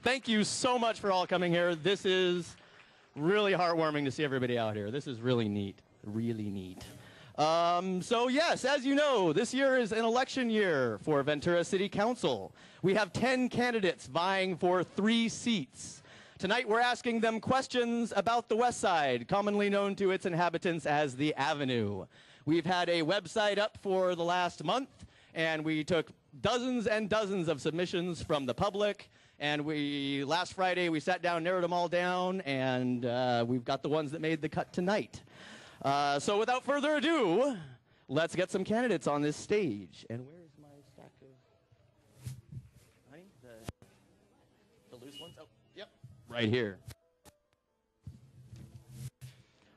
Thank you so much for all coming here. This is really heartwarming to see everybody out here. This is really neat, really neat. So yes, as you know, this year is an election year for Ventura City Council. We have 10 candidates vying for 3 seats. Tonight we're asking them questions about the Westside, commonly known to its inhabitants as the Avenue. We've had a website up for the last month, and we took dozens and dozens of submissions from the public, and last Friday we sat down, narrowed them all down, and we've got the ones that made the cut tonight. So without further ado, let's get some candidates on this stage. And where's my stack of, honey, the loose ones? Oh, yep, right here.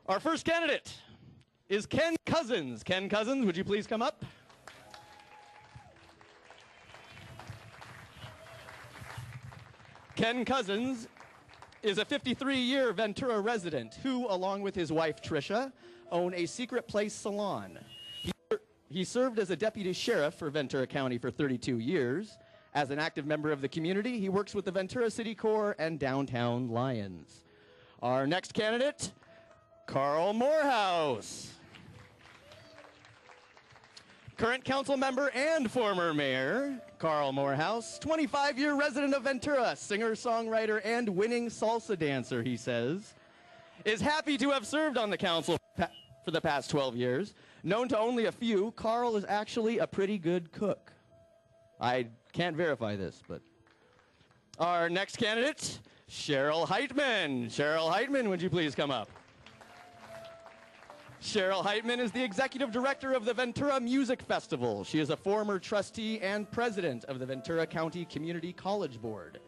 Our first candidate is Ken Cousins. Ken Cousins, would you please come up? Ken Cousins is a 53-year Ventura resident who, along with his wife Tricia, own a secret place salon. He served as a deputy sheriff for Ventura County for 32 years. As an active member of the community, he works with the Ventura City Corps and Downtown Lions. Our next candidate, Carl Morehouse. Current council member and former mayor, Carl Morehouse, 25-year resident of Ventura, singer, songwriter, and winning salsa dancer, he says, is happy to have served on the council for the past 12 years. Known to only a few, Carl is actually a pretty good cook. I can't verify this, but. Our next candidate, Cheryl Heitman. Cheryl Heitman, would you please come up? Cheryl Heitman is the executive director of the Ventura Music Festival. She is a former trustee and president of the Ventura County Community College Board.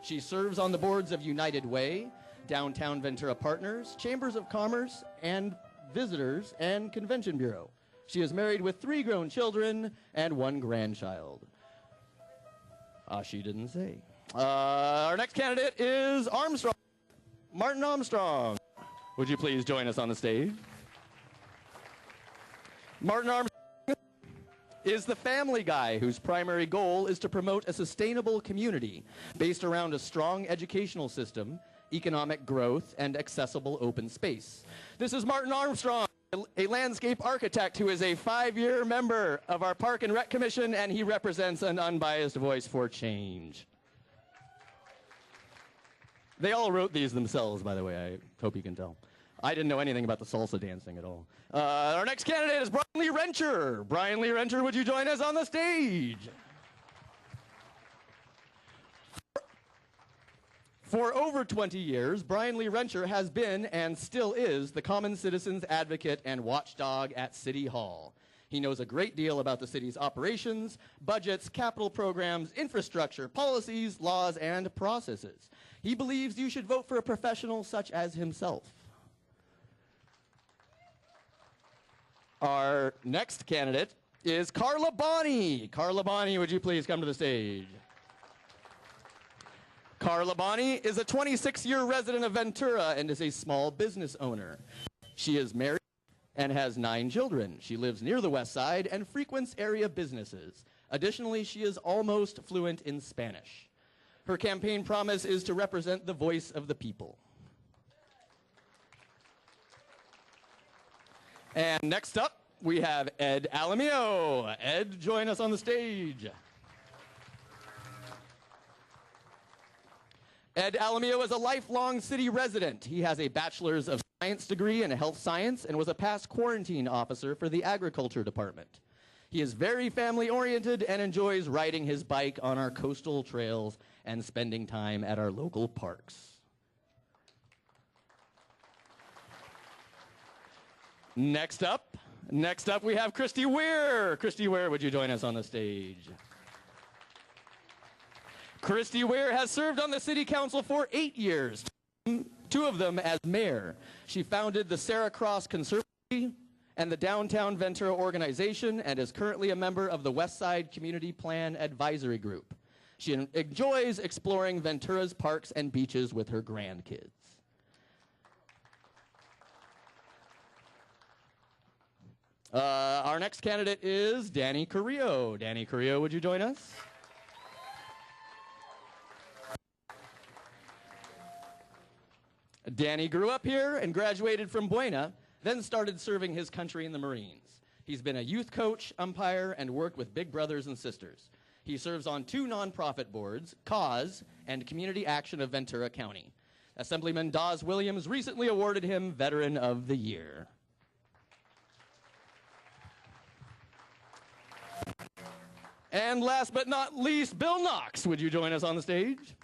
She serves on the boards of United Way, Downtown Ventura Partners, Chambers of Commerce, and Visitors and Convention Bureau. She is married with 3 grown children and 1 grandchild. She didn't say. Our next candidate is Armstrong. Martin Armstrong. Would you please join us on the stage? Martin Armstrong is the family guy whose primary goal is to promote a sustainable community based around a strong educational system, economic growth, and accessible open space. This is Martin Armstrong, a landscape architect who is a 5-year member of our Park and Rec Commission, and he represents an unbiased voice for change. They all wrote these themselves, by the way. I hope you can tell. I didn't know anything about the salsa dancing at all. Our next candidate is Brian Lee Rencher. Brian Lee Rencher, would you join us on the stage? For over 20 years, Brian Lee Rencher has been and still is the common citizen's advocate and watchdog at City Hall. He knows a great deal about the city's operations, budgets, capital programs, infrastructure, policies, laws, and processes. He believes you should vote for a professional such as himself. Our next candidate is Carla Bonney. Carla Bonney, would you please come to the stage? Carla Bonney is a 26-year resident of Ventura and is a small business owner. She is married and has 9 children. She lives near the Westside and frequents area businesses. Additionally, she is almost fluent in Spanish. Her campaign promise is to represent the voice of the people. And next up, we have Ed Alamillo. Ed, join us on the stage. Ed Alamillo is a lifelong city resident. He has a bachelor's of science degree in health science and was a past quarantine officer for the agriculture department. He is very family-oriented and enjoys riding his bike on our coastal trails and spending time at our local parks. Next up we have Christy Weir. Christy Weir, would you join us on the stage? Christy Weir has served on the city council for 8 years, 2 of them as mayor. She founded the Sarah Cross Conservancy and the Downtown Ventura organization and is currently a member of the Westside Community Plan Advisory Group. She enjoys exploring Ventura's parks and beaches with her grandkids. Our next candidate is Danny Carrillo. Danny Carrillo, would you join us? Danny grew up here and graduated from Buena, then started serving his country in the Marines. He's been a youth coach, umpire, and worked with big brothers and sisters. He serves on 2 nonprofit boards, Cause and Community Action of Ventura County. Assemblyman Dawes Williams recently awarded him Veteran of the Year. And last but not least, Bill Knox. Would you join us on the stage?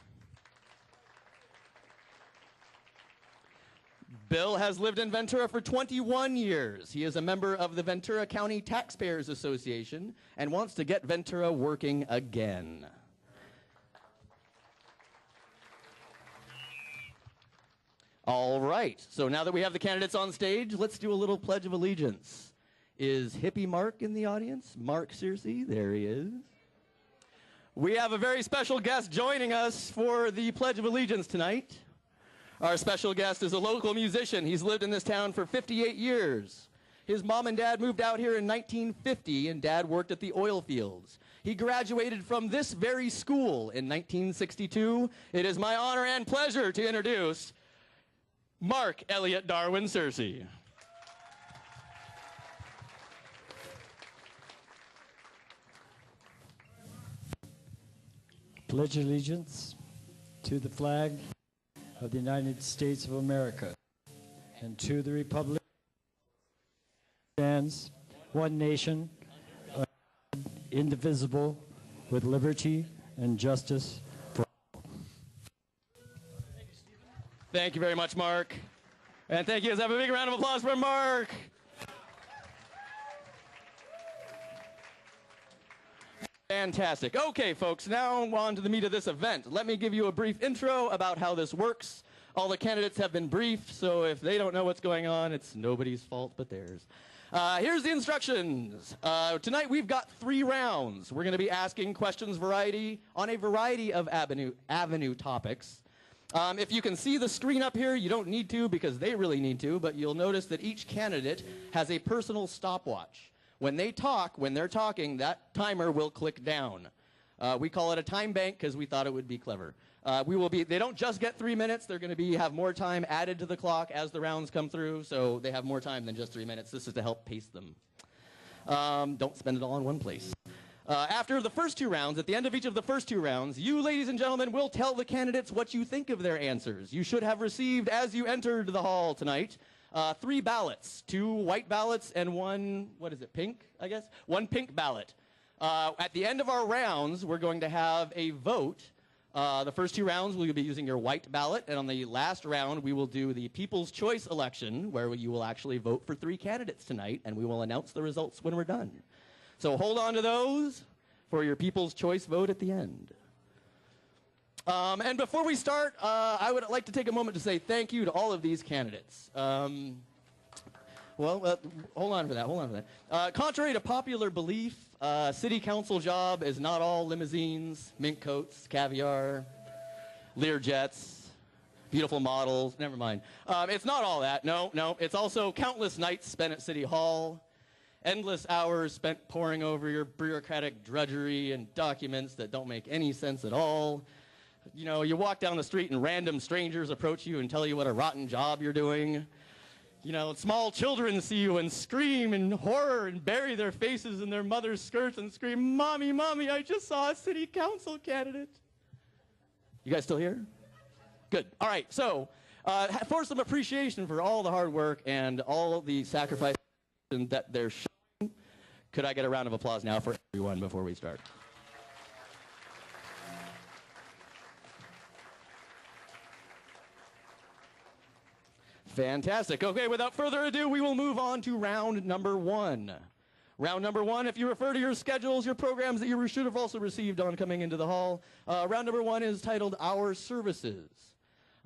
Bill has lived in Ventura for 21 years. He is a member of the Ventura County Taxpayers Association and wants to get Ventura working again. All right, so now that we have the candidates on stage, let's do a little Pledge of Allegiance. Is Hippie Mark in the audience? Mark Searcy, there he is. We have a very special guest joining us for the Pledge of Allegiance tonight. Our special guest is a local musician. He's lived in this town for 58 years. His mom and dad moved out here in 1950, and dad worked at the oil fields. He graduated from this very school in 1962. It is my honor and pleasure to introduce Mark Elliott Darwin Searcy. Pledge allegiance to the flag of the United States of America and to the republic stands one nation, indivisible, with liberty and justice for all. Thank you very much, Mark. And thank you. Let's have a big round of applause for Mark. Fantastic. Okay, folks, now on to the meat of this event. Let me give you a brief intro about how this works. All the candidates have been briefed, so if they don't know what's going on, it's nobody's fault but theirs. Here's the instructions. Tonight we've got 3 rounds. We're going to be asking questions on a variety of avenue topics. If you can see the screen up here, you don't need to because they really need to, but you'll notice that each candidate has a personal stopwatch. When they're talking, that timer will click down. We call it a time bank because we thought it would be clever. They don't just get 3 minutes. They're going to have more time added to the clock as the rounds come through, so they have more time than just 3 minutes. This is to help pace them. Don't spend it all in one place. After the first 2 rounds, at the end of each of the first 2 rounds, you, ladies and gentlemen, will tell the candidates what you think of their answers. You should have received, as you entered the hall tonight, 3 ballots, 2 white ballots and 1, pink, I guess? 1 pink ballot. At the end of our rounds, we're going to have a vote. The first 2 rounds, we'll be using your white ballot, and on the last round, we will do the People's Choice election, where you will actually vote for 3 candidates tonight, and we will announce the results when we're done. So hold on to those for your People's Choice vote at the end. And before we start, I would like to take a moment to say thank you to all of these candidates. Hold on for that. Contrary to popular belief, city council job is not all limousines, mink coats, caviar, Lear jets, beautiful models. Never mind. It's not all that. No. It's also countless nights spent at City Hall, endless hours spent poring over your bureaucratic drudgery and documents that don't make any sense at all. You know, you walk down the street and random strangers approach you and tell you what a rotten job you're doing. You know, small children see you and scream in horror and bury their faces in their mother's skirts and scream, "Mommy, Mommy, I just saw a city council candidate." You guys still here? Good. All right, so for some appreciation for all the hard work and all the sacrifice that they're showing, could I get a round of applause now for everyone before we start? Fantastic. Okay, without further ado, we will move on to round number 1. Round number 1, if you refer to your schedules, your programs that you should have also received on coming into the hall, round number 1 is titled Our Services.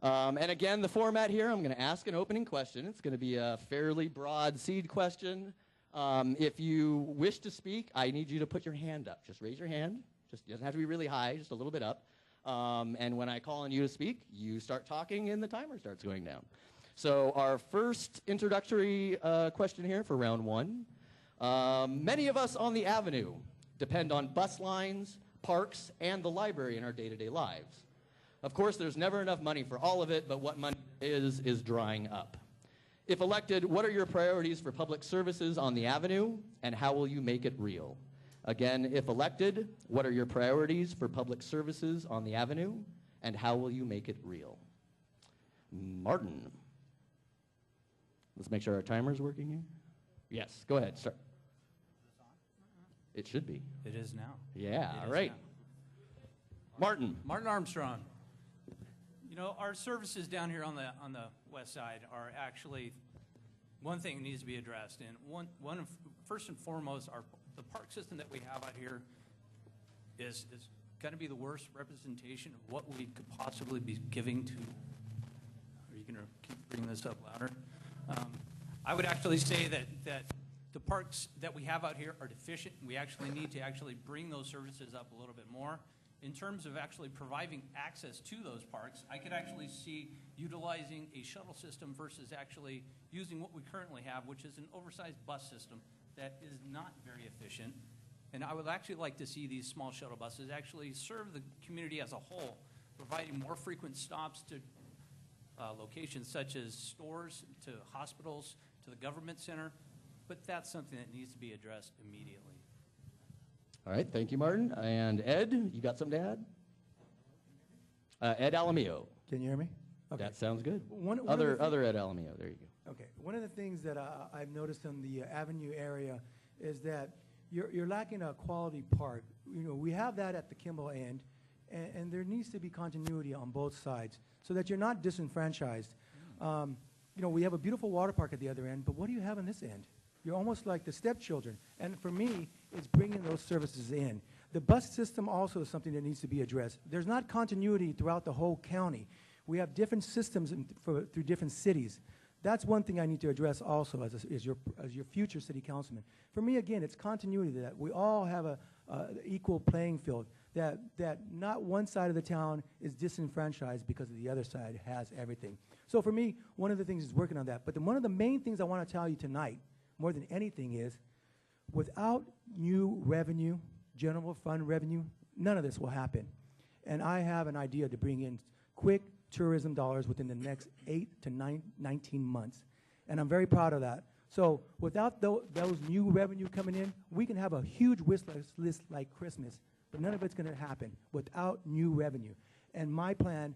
And again, the format here, I'm going to ask an opening question. It's going to be a fairly broad seed question. If you wish to speak, I need you to put your hand up. Just raise your hand. It doesn't have to be really high, just a little bit up. And when I call on you to speak, you start talking and the timer starts going down. So our first introductory question here for round 1. Many of us on the Avenue depend on bus lines, parks, and the library in our day-to-day lives. Of course, there's never enough money for all of it, but what money is drying up. If elected, what are your priorities for public services on the Avenue, and how will you make it real? Again, if elected, what are your priorities for public services on the Avenue, and how will you make it real? Martin. Let's make sure our timer's working here. Yes, go ahead, start. It should be. It is now. Yeah, all right. Martin. Martin Armstrong. You know, our services down here on the west side are actually one thing that needs to be addressed. And first and foremost, the park system that we have out here is going to be the worst representation of what we could possibly be giving to. Are you going to keep bringing this up louder? I would actually say that the parks that we have out here are deficient. We actually need to actually bring those services up a little bit more. In terms of actually providing access to those parks, I could actually see utilizing a shuttle system versus actually using what we currently have, which is an oversized bus system that is not very efficient. And I would actually like to see these small shuttle buses actually serve the community as a whole, providing more frequent stops to locations such as stores, to hospitals, to the government center. But that's something that needs to be addressed immediately. All right, thank you, Martin. And Ed, you got something to add? Ed Alamillo. Can you hear me? Okay. That sounds good. Other Other Ed Alamillo, there you go. Okay. One of the things that I've noticed in the Avenue area is that you're lacking a quality park. You know, we have that at the Kimball end, and there needs to be continuity on both sides so that you're not disenfranchised. You know, we have a beautiful water park at the other end, but what do you have on this end? You're almost like the stepchildren. And for me, it's bringing those services in. The bus system also is something that needs to be addressed. There's not continuity throughout the whole county. We have different systems through different cities. That's one thing I need to address also as your future city councilman. For me, again, it's continuity, that we all have a equal playing field, that not one side of the town is disenfranchised because the other side has everything. So for me, one of the things is working on that. But one of the main things I want to tell you tonight, more than anything, is without new revenue, general fund revenue, none of this will happen. And I have an idea to bring in quick tourism dollars within the next 8 to 19 months. And I'm very proud of that. So without those new revenue coming in, we can have a huge wish list like Christmas, but none of it's going to happen without new revenue. And my plan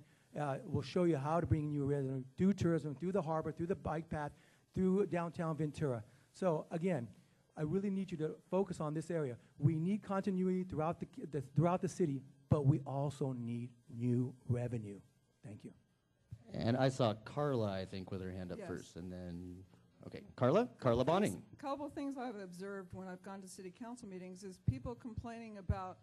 will show you how to bring new revenue through tourism, through the harbor, through the bike path, through downtown Ventura. So again, I really need you to focus on this area. We need continuity throughout the city, but we also need new revenue. Thank you. And I saw Carla, I think, with her hand up Yes. first, and then, okay, Carla Bonning. A couple things I've observed when I've gone to city council meetings is people complaining about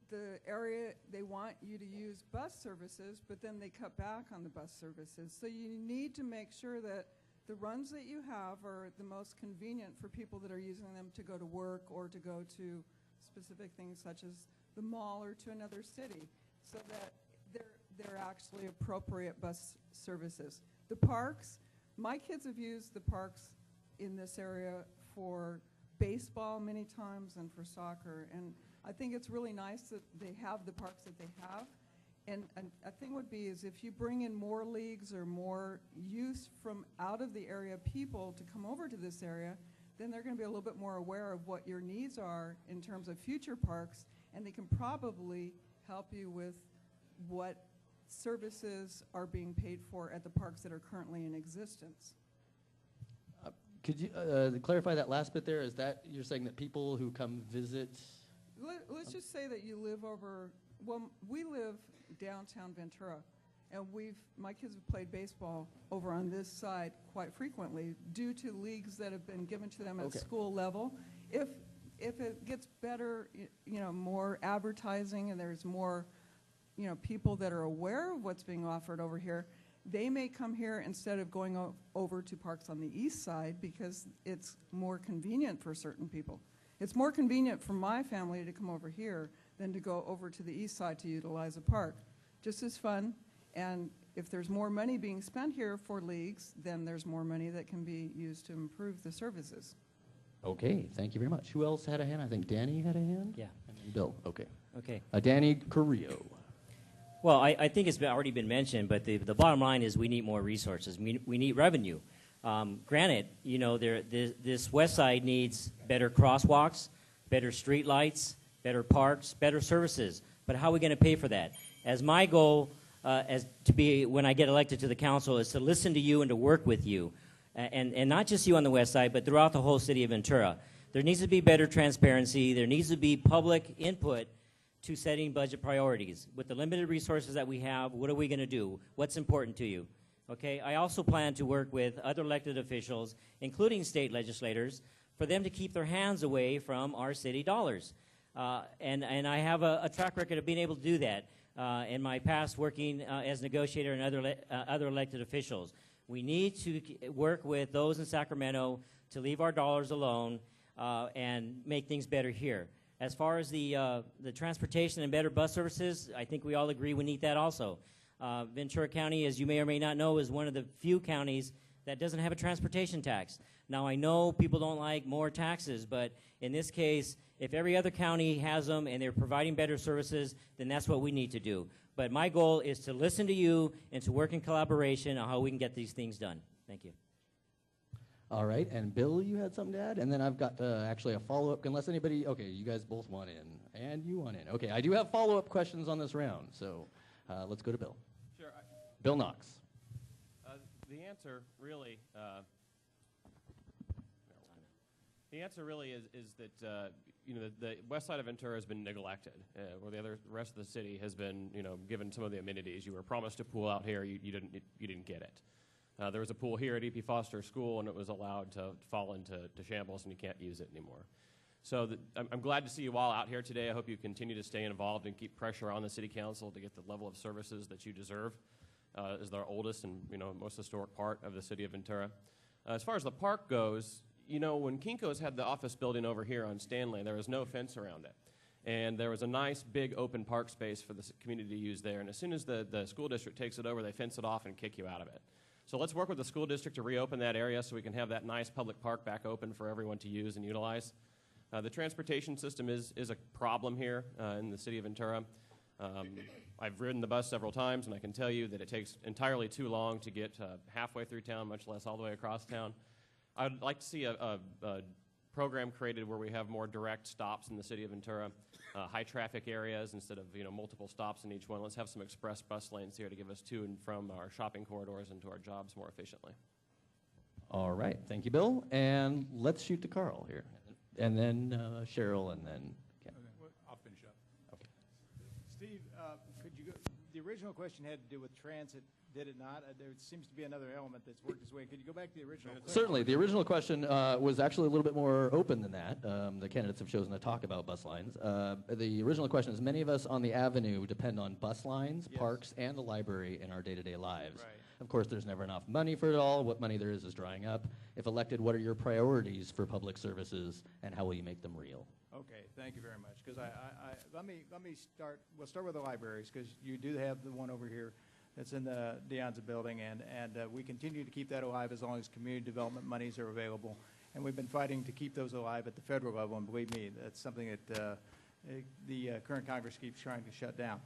the area. They want you to use bus services, but then they cut back on the bus services. So you need to make sure that the runs that you have are the most convenient for people that are using them to go to work or to go to specific things such as the mall or to another city, so that they're actually appropriate bus services. The parks, my kids have used the parks in this area for baseball many times and for soccer, and I think it's really nice that they have the parks that they have. And a thing would be is if you bring in more leagues or more use from out of the area people to come over to this area, then they're going to be a little bit more aware of what your needs are in terms of future parks, and they can probably help you with what services are being paid for at the parks that are currently in existence. Could you clarify that last bit there? Is that you're saying that people who come visit? Let's just say that you live over, well, we live downtown Ventura, and my kids have played baseball over on this side quite frequently due to leagues that have been given to them at school level. If it gets better, more advertising, and there's more people that are aware of what's being offered over here, they may come here instead of going over to parks on the east side because it's more convenient for certain people. It's more convenient for my family to come over here than to go over to the east side to utilize a park. Just as fun, and if there's more money being spent here for leagues, then there's more money that can be used to improve the services. Okay, thank you very much. Who else had a hand? I think Danny had a hand? Yeah. And then Bill, okay. Okay. Danny Carrillo. Well, I think it's already been mentioned, but the bottom line is we need more resources. We need revenue. Granted, you know, this Westside needs better crosswalks, better street lights, better parks, better services. But how are we going to pay for that? As my goal, when I get elected to the council, is to listen to you and to work with you, and not just you on the Westside, but throughout the whole city of Ventura. There needs to be better transparency. There needs to be public input to setting budget priorities. With the limited resources that we have, what are we going to do? What's important to you? Okay, I also plan to work with other elected officials, including state legislators, for them to keep their hands away from our city dollars. And I have a track record of being able to do that in my past working as negotiator and other elected officials. We need to work with those in Sacramento to leave our dollars alone and make things better here. As far as the transportation and better bus services, I think we all agree we need that also. Ventura County, as you may or may not know, is one of the few counties that doesn't have a transportation tax. Now, I know people don't like more taxes, but in this case, if every other county has them and they're providing better services, then that's what we need to do. But my goal is to listen to you and to work in collaboration on how we can get these things done. Thank you. All right, and Bill, you had something to add? And then I've got actually a follow-up, unless anybody, okay, you guys both want in, and you want in. Okay, I do have follow-up questions on this round, so let's go to Bill. Sure. Bill Knox. The answer really is that you know, the west side of Ventura has been neglected, where the rest of the city has been, you know, given some of the amenities. You were promised a pool out here, you didn't get it. There was a pool here at E.P. Foster School, and it was allowed to fall into shambles, and you can't use it anymore. So I'm glad to see you all out here today. I hope you continue to stay involved and keep pressure on the City Council to get the level of services that you deserve as the oldest and, you know, most historic part of the city of Ventura. As far as the park goes, you know, when Kinko's had the office building over here on Stanley, there was no fence around it. And there was a nice, big, open park space for the community to use there. And as soon as the school district takes it over, they fence it off and kick you out of it. So let's work with the school district to reopen that area so we can have that nice public park back open for everyone to use and utilize. The transportation system is a problem here in the city of Ventura. I've ridden the bus several times, and I can tell you that it takes entirely too long to get halfway through town, much less all the way across town. I'd like to see a program created where we have more direct stops in the city of Ventura, high traffic areas instead of, you know, multiple stops in each one. Let's have some express bus lanes here to give us to and from our shopping corridors and to our jobs more efficiently. All right, thank you, Bill. And let's shoot to Carl here. And then Cheryl, and then Ken. Okay, well, I'll finish up. Okay. Steve, could you go, the original question had to do with transit, did it not? There seems to be another element that's worked its way. Could you go back to the original question? Certainly. The original question was actually a little bit more open than that. The candidates have chosen to talk about bus lines. The original question is, many of us on the Avenue depend on bus lines, Yes. parks, and the library in our day-to-day lives. Right. Of course, there's never enough money for it all. What money there is drying up. If elected, what are your priorities for public services, and how will you make them real? Okay, thank you very much. Because let me start. We'll start with the libraries, because you do have the one over here that's in the De Anza building, and we continue to keep that alive as long as community development monies are available. And we've been fighting to keep those alive at the federal level, and believe me, that's something that the current Congress keeps trying to shut down.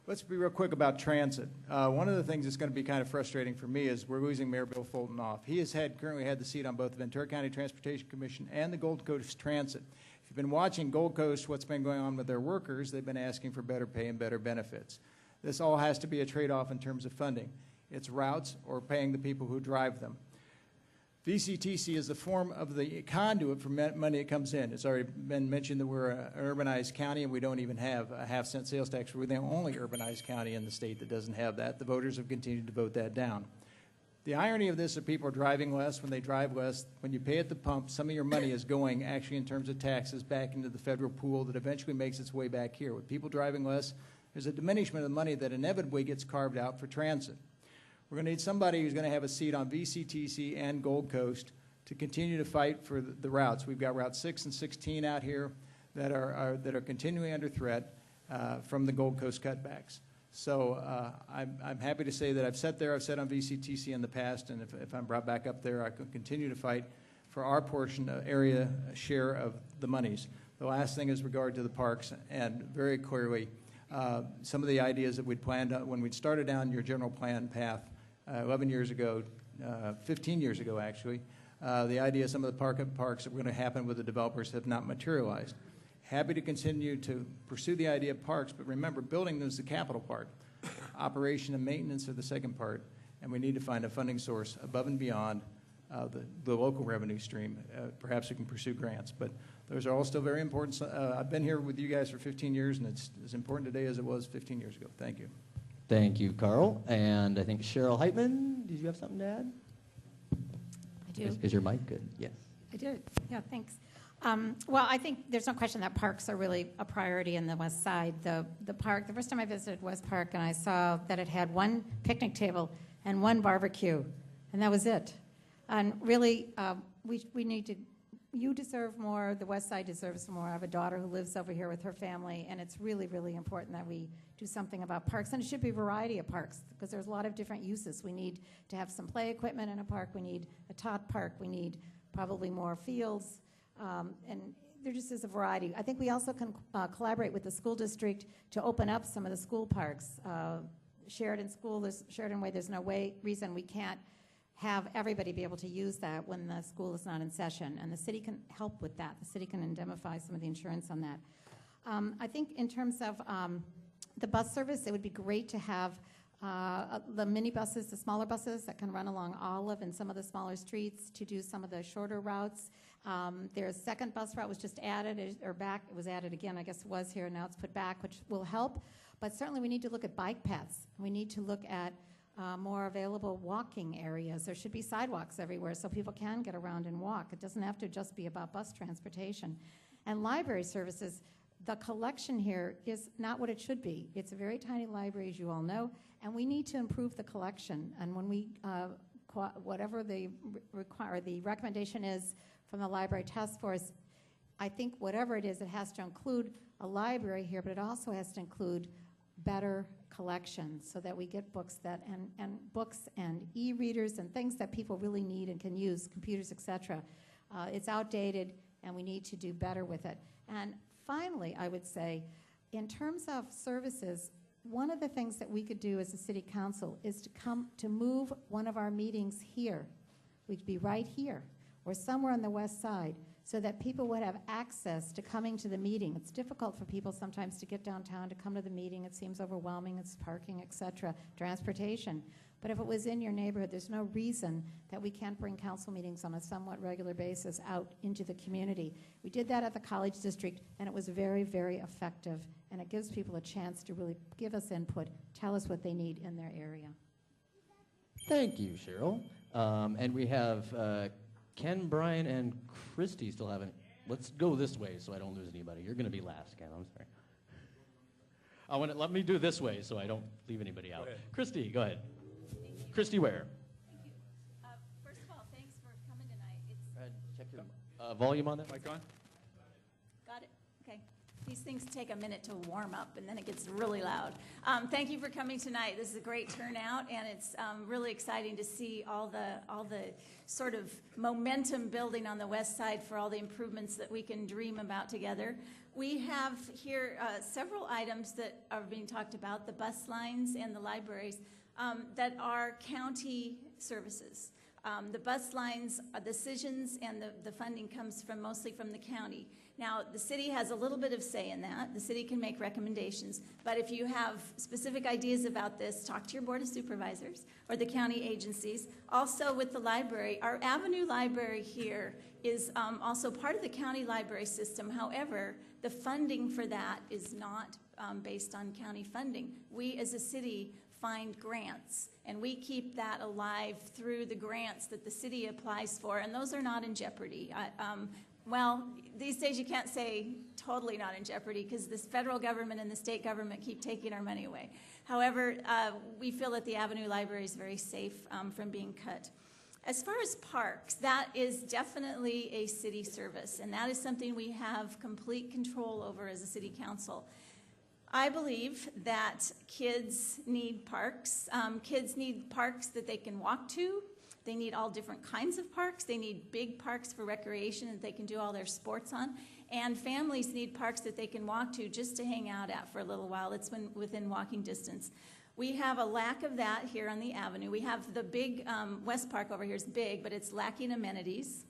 Let's be real quick about transit. One of the things that's going to be kind of frustrating for me is we're losing Mayor Bill Fulton off. He has currently had the seat on both the Ventura County Transportation Commission and the Gold Coast Transit. If you've been watching Gold Coast, what's been going on with their workers, they've been asking for better pay and better benefits. This all has to be a trade-off in terms of funding. It's routes or paying the people who drive them. VCTC is the form of the conduit for money that comes in. It's already been mentioned that we're an urbanized county, and we don't even have a half-cent sales tax. We're the only urbanized county in the state that doesn't have that. The voters have continued to vote that down. The irony of this is people are driving less. When they drive less, when you pay at the pump, some of your money is going, actually in terms of taxes, back into the federal pool that eventually makes its way back here. With people driving less, there's a diminishment of money that inevitably gets carved out for transit. We're going to need somebody who's going to have a seat on VCTC and Gold Coast to continue to fight for the routes. We've got Route 6 and 16 out here that are continuing under threat from the Gold Coast cutbacks. So I'm happy to say that I've sat on VCTC in the past, and if I'm brought back up there, I can continue to fight for our portion, area share of the monies. The last thing is regard to the parks, and very clearly, Some of the ideas that we'd planned when we'd started down your general plan path 11 years ago, 15 years ago actually, the idea of some of the parks that were going to happen with the developers have not materialized. Happy to continue to pursue the idea of parks, but remember, building them is the capital part. Operation and maintenance are the second part, and we need to find a funding source above and beyond the local revenue stream. Perhaps we can pursue grants, but those are all still very important. I've been here with you guys for 15 years, and it's as important today as it was 15 years ago. Thank you. Thank you, Carl. And I think Cheryl Heitman, did you have something to add? I do. Is your mic good? Yes. I did. Yeah, thanks. Well, I think there's no question that parks are really a priority in the West Side. The park, the first time I visited West Park, and I saw that it had one picnic table and one barbecue, and that was it. And really, we need to, you deserve more, the West Side deserves more. I have a daughter who lives over here with her family, and it's really, really important that we do something about parks. And it should be a variety of parks, because there's a lot of different uses. We need to have some play equipment in a park. We need a tot park. We need probably more fields. And there just is a variety. I think we also can collaborate with the school district to open up some of the school parks. Sheridan Way, there's no reason we can't have everybody be able to use that when the school is not in session. And the city can help with that. The city can indemnify some of the insurance on that. I think in terms of the bus service, it would be great to have the mini buses, the smaller buses that can run along Olive and some of the smaller streets to do some of the shorter routes. Their second bus route was just added, or back, it was added again, I guess it was here, now it's put back, which will help. But certainly we need to look at bike paths. We need to look at more available walking areas. There should be sidewalks everywhere so people can get around and walk. It doesn't have to just be about bus transportation. And library services, the collection here is not what it should be. It's a very tiny library, as you all know, and we need to improve the collection. And when we, whatever the recommendation is from the Library Task Force, I think whatever it is, it has to include a library here, but it also has to include better collections so that we get books that, and books and e-readers and things that people really need and can use, computers, etc. It's outdated, and we need to do better with it. And finally, I would say, in terms of services, one of the things that we could do as a city council is to move one of our meetings here. We could be right here or somewhere on the West Side so that people would have access to coming to the meeting. It's difficult for people sometimes to get downtown to come to the meeting. It seems overwhelming. It's parking, etc., transportation. But if it was in your neighborhood, there's no reason that we can't bring council meetings on a somewhat regular basis out into the community. We did that at the College District, and it was very, very effective. And it gives people a chance to really give us input, tell us what they need in their area. Thank you, Cheryl. And we have Ken, Brian, and Christy still haven't. Let's go this way so I don't lose anybody. You're going to be last, Ken. I'm sorry. Let me do this way so I don't leave anybody out. Christy, go ahead. Christy Ware. Thank you. First of all, thanks for coming tonight. Check your volume on that. Mic on? Got it. Okay. These things take a minute to warm up, and then it gets really loud. Thank you for coming tonight. This is a great turnout, and it's really exciting to see all the sort of momentum building on the West Side for all the improvements that we can dream about together. We have here several items that are being talked about, the bus lines and the libraries, that are county services. The bus lines, decisions, and the funding comes mostly from the county. Now, the city has a little bit of say in that. The city can make recommendations, but if you have specific ideas about this, talk to your Board of Supervisors or the county agencies. Also with the library, our Avenue Library here is also part of the county library system. However, the funding for that is not based on county funding. We as a city find grants, and we keep that alive through the grants that the city applies for, and those are not in jeopardy. Well, these days you can't say totally not in jeopardy because this federal government and the state government keep taking our money away. However, we feel that the Avenue Library is very safe from being cut. As far as parks, that is definitely a city service, and that is something we have complete control over as a city council. I believe that kids need parks. Kids need parks that they can walk to. They need all different kinds of parks. They need big parks for recreation that they can do all their sports on. and families need parks that they can walk to just to hang out at for a little while. It's within walking distance. We have a lack of that here on the avenue. We have the big, West Park over here is big, but it's lacking amenities.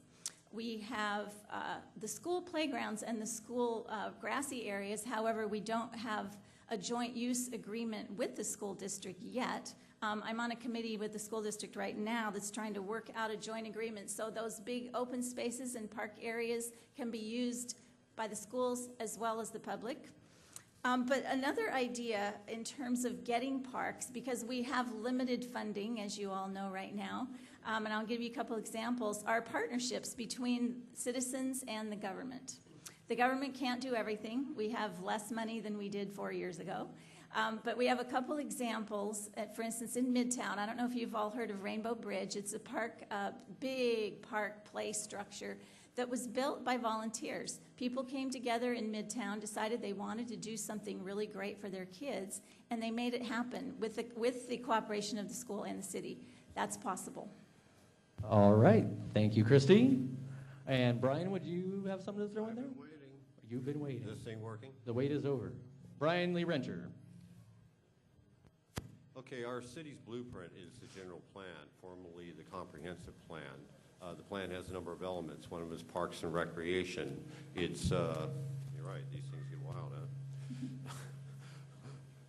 We have the school playgrounds and the school grassy areas. However, we don't have a joint use agreement with the school district yet. I'm on a committee with the school district right now that's trying to work out a joint agreement so those big open spaces and park areas can be used by the schools as well as the public. But another idea in terms of getting parks, because we have limited funding, as you all know right now, and I'll give you a couple examples, are partnerships between citizens and the government. The government can't do everything. We have less money than we did 4 years ago. But we have a couple examples. For instance, in Midtown, I don't know if you've all heard of Rainbow Bridge. It's a park, big park play structure that was built by volunteers. People came together in Midtown, decided they wanted to do something really great for their kids, and they made it happen with the cooperation of the school and the city. That's possible. All right. Thank you, Christy. And Brian, would you have something to throw in there? I've been waiting. You've been waiting. Is this thing working? The wait is over. Brian Lee Rencher. Okay, our city's blueprint is the general plan, formerly the comprehensive plan. The plan has a number of elements. One of them is parks and recreation. It's, you're right, these things get wild, huh?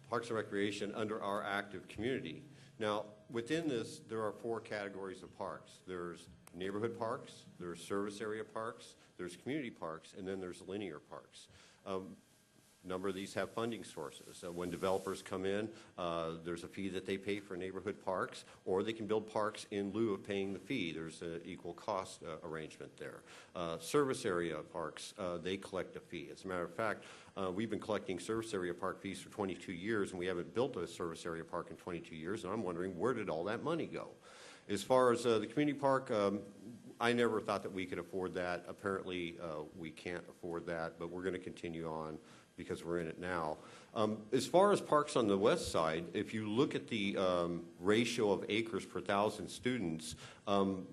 Parks and recreation under our active community. Now, within this, there are 4 categories of parks. There's neighborhood parks, there's service area parks, there's community parks, and then there's linear parks. A number of these have funding sources. When developers come in, there's a fee that they pay for neighborhood parks, or they can build parks in lieu of paying the fee. There's an equal cost arrangement there. Service area parks, they collect a fee. As a matter of fact, we've been collecting service area park fees for 22 years, and we haven't built a service area park in 22 years, and I'm wondering, where did all that money go? As far as the community park, I never thought that we could afford that. Apparently, we can't afford that, but we're going to continue on because we're in it now. As far as parks on the west side, if you look at the ratio of acres per 1,000 students,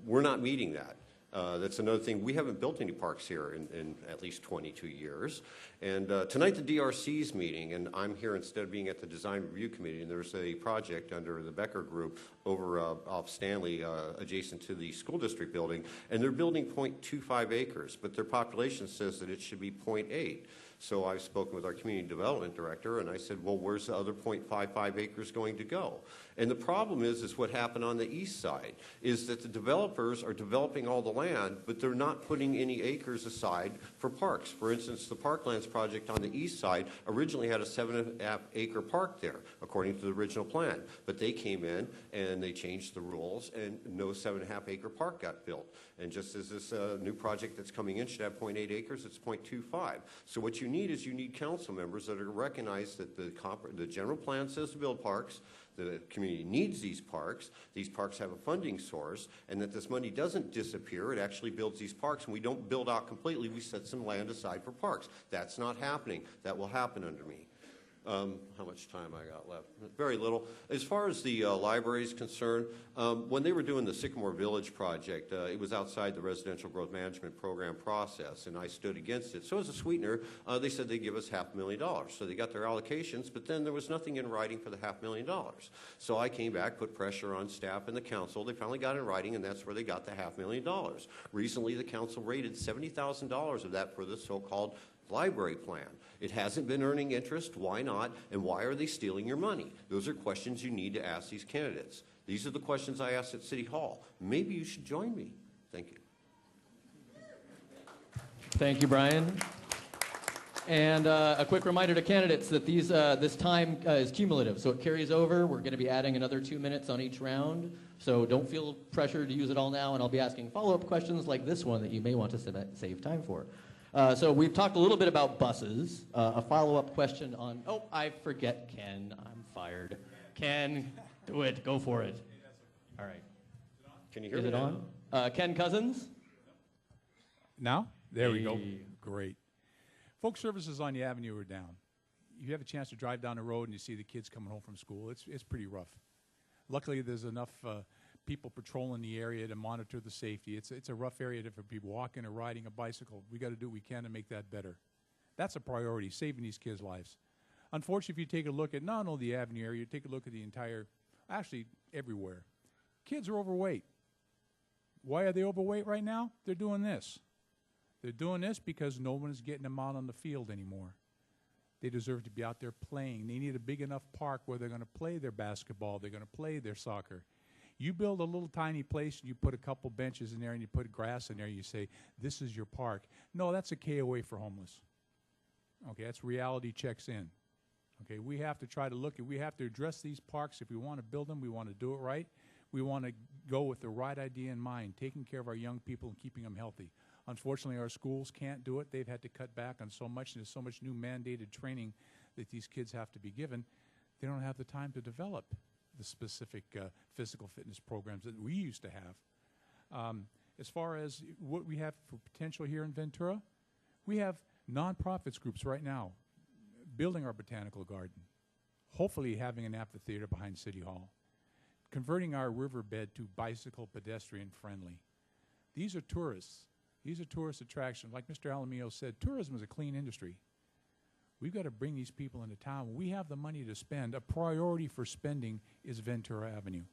we're not meeting that. That's another thing. We haven't built any parks here in at least 22 years. And tonight the DRC's meeting, and I'm here instead of being at the Design Review Committee, and there's a project under the Becker Group over off Stanley, adjacent to the school district building, and they're building 0.25 acres, but their population says that it should be 0.8. So I've spoken with our community development director, and I said, well, where's the other 0.55 acres going to go? And the problem is what happened on the east side, is that the developers are developing all the land, but they're not putting any acres aside for parks. For instance, the Parklands project on the east side originally had a 7.5 acre park there, according to the original plan. But they came in and they changed the rules, and no 7.5 acre park got built. And just as this new project that's coming in should have 0.8 acres, it's 0.25. So what you need is you need council members that are recognize that the general plan says to build parks, the community needs these parks have a funding source, and that this money doesn't disappear, it actually builds these parks, and we don't build out completely, we set some land aside for parks. That's not happening. That will happen under me. How much time I got left? Very little. As far as the library is concerned, when they were doing the Sycamore Village project, it was outside the residential growth management program process, and I stood against it. So as a sweetener, they said they'd give us $500,000. So they got their allocations, but then there was nothing in writing for the $500,000. So I came back, put pressure on staff and the council. They finally got it in writing, and that's where they got the $500,000. Recently, the council rated $70,000 of that for the so-called library plan. It hasn't been earning interest. Why not? And why are they stealing your money? Those are questions you need to ask these candidates. These are the questions I asked at City Hall. Maybe you should join me. Thank you. Thank you, Brian. And a quick reminder to candidates that this time is cumulative, so it carries over. We're going to be adding another 2 minutes on each round, so don't feel pressured to use it all now, and I'll be asking follow-up questions like this one that you may want to save time for. So we've talked a little bit about buses. A follow-up question on, oh, I forget Ken. I'm fired. Ken, do it. Go for it. All right. Can you hear me? Is it now? on? Ken Cousins? Now? There we go. Great. Folk services on the avenue are down. You have a chance to drive down the road and you see the kids coming home from school. It's pretty rough. Luckily, there's enough people patrolling the area to monitor the safety. It's a rough area for people walking or riding a bicycle. We got to do what we can to make that better. That's a priority, saving these kids' lives. Unfortunately, if you take a look at not only the Avenue area, you take a look at the entire, actually everywhere, kids are overweight. Why are they overweight right now? They're doing this. They're doing this because no one is getting them out on the field anymore. They deserve to be out there playing. They need a big enough park where they're going to play their basketball, they're going to play their soccer. You build a little tiny place and you put a couple benches in there and you put grass in there, you say, this is your park. No, that's a KOA for homeless. Okay, that's reality checks in. Okay, we have to try to look at, we have to address these parks. If we want to build them, we want to do it right. We want to go with the right idea in mind, taking care of our young people and keeping them healthy. Unfortunately, our schools can't do it. They've had to cut back on so much, and there's so much new mandated training that these kids have to be given. They don't have the time to develop the specific physical fitness programs that we used to have. As far as what we have for potential here in Ventura, we have nonprofits groups right now building our botanical garden, hopefully having an amphitheater behind City Hall, converting our riverbed to bicycle pedestrian friendly. These are tourists. These are tourist attractions. Like Mr. Alamillo said, tourism is a clean industry. We've got to bring these people into town. When we have the money to spend, a priority for spending is Ventura Avenue.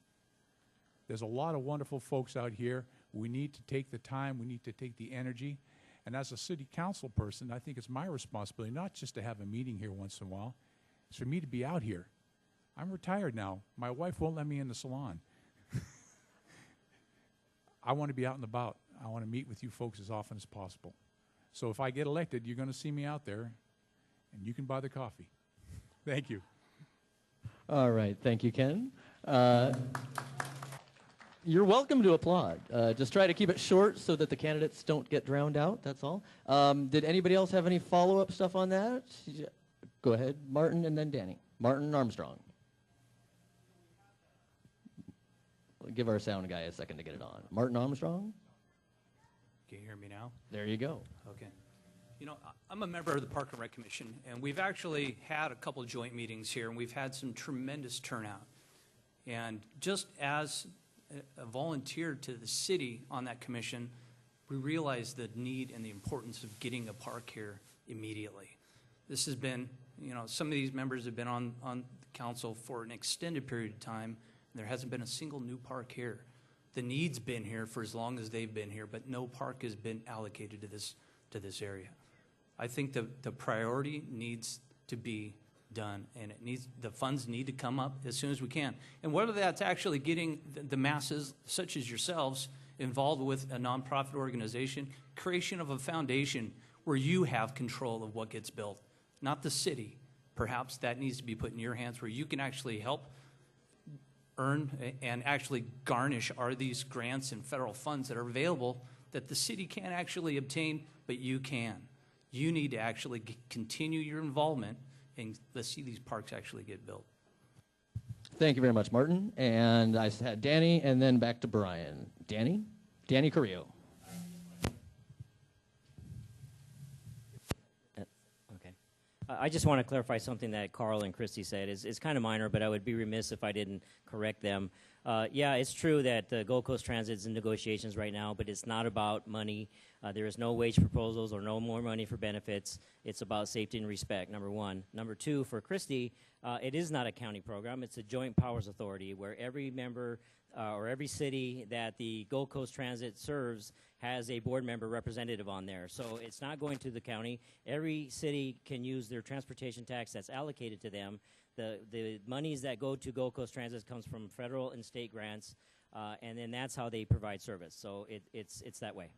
There's a lot of wonderful folks out here. We need to take the time. We need to take the energy. And as a city council person, I think it's my responsibility not just to have a meeting here once in a while. It's for me to be out here. I'm retired now. My wife won't let me in the salon. I want to be out and about. I want to meet with you folks as often as possible. So if I get elected, you're going to see me out there, and you can buy the coffee. Thank you. All right. Thank you, Ken. You're welcome to applaud. Just try to keep it short so that the candidates don't get drowned out. That's all. Did anybody else have any follow-up stuff on that? Go ahead, Martin, and then Danny. Martin Armstrong. We'll give our sound guy a second to get it on. Martin Armstrong? Can you hear me now? There you go. Okay. You know, I'm a member of the Park and Rec Commission, and we've actually had a couple joint meetings here, and we've had some tremendous turnout. And just as a volunteer to the city on that commission, we realized the need and the importance of getting a park here immediately. This has been, you know, some of these members have been on the council for an extended period of time, and there hasn't been a single new park here. The need's been here for as long as they've been here, but no park has been allocated to this area. I think the priority needs to be done, and the funds need to come up as soon as we can. And whether that's actually getting the masses, such as yourselves, involved with a nonprofit organization, creation of a foundation where you have control of what gets built, not the city. Perhaps that needs to be put in your hands where you can actually help earn and actually garnish are these grants and federal funds that are available that the city can't actually obtain, but you can. You need to actually continue your involvement, and let's see these parks actually get built. Thank you very much, Martin. And I had Danny, and then back to Brian. Danny? Danny Carrillo. Okay. I just want to clarify something that Carl and Christy said. It's kind of minor, but I would be remiss if I didn't correct them. Yeah, it's true that Gold Coast Transit's in negotiations right now, but it's not about money. There is no wage proposals or no more money for benefits. It's about safety and respect, number one. Number two, for Christy, it is not a county program. It's a joint powers authority where every member or every city that the Gold Coast Transit serves has a board member representative on there. So it's not going to the county. Every city can use their transportation tax that's allocated to them. The monies that go to Gold Coast Transit comes from federal and state grants, and then that's how they provide service. So it's that way.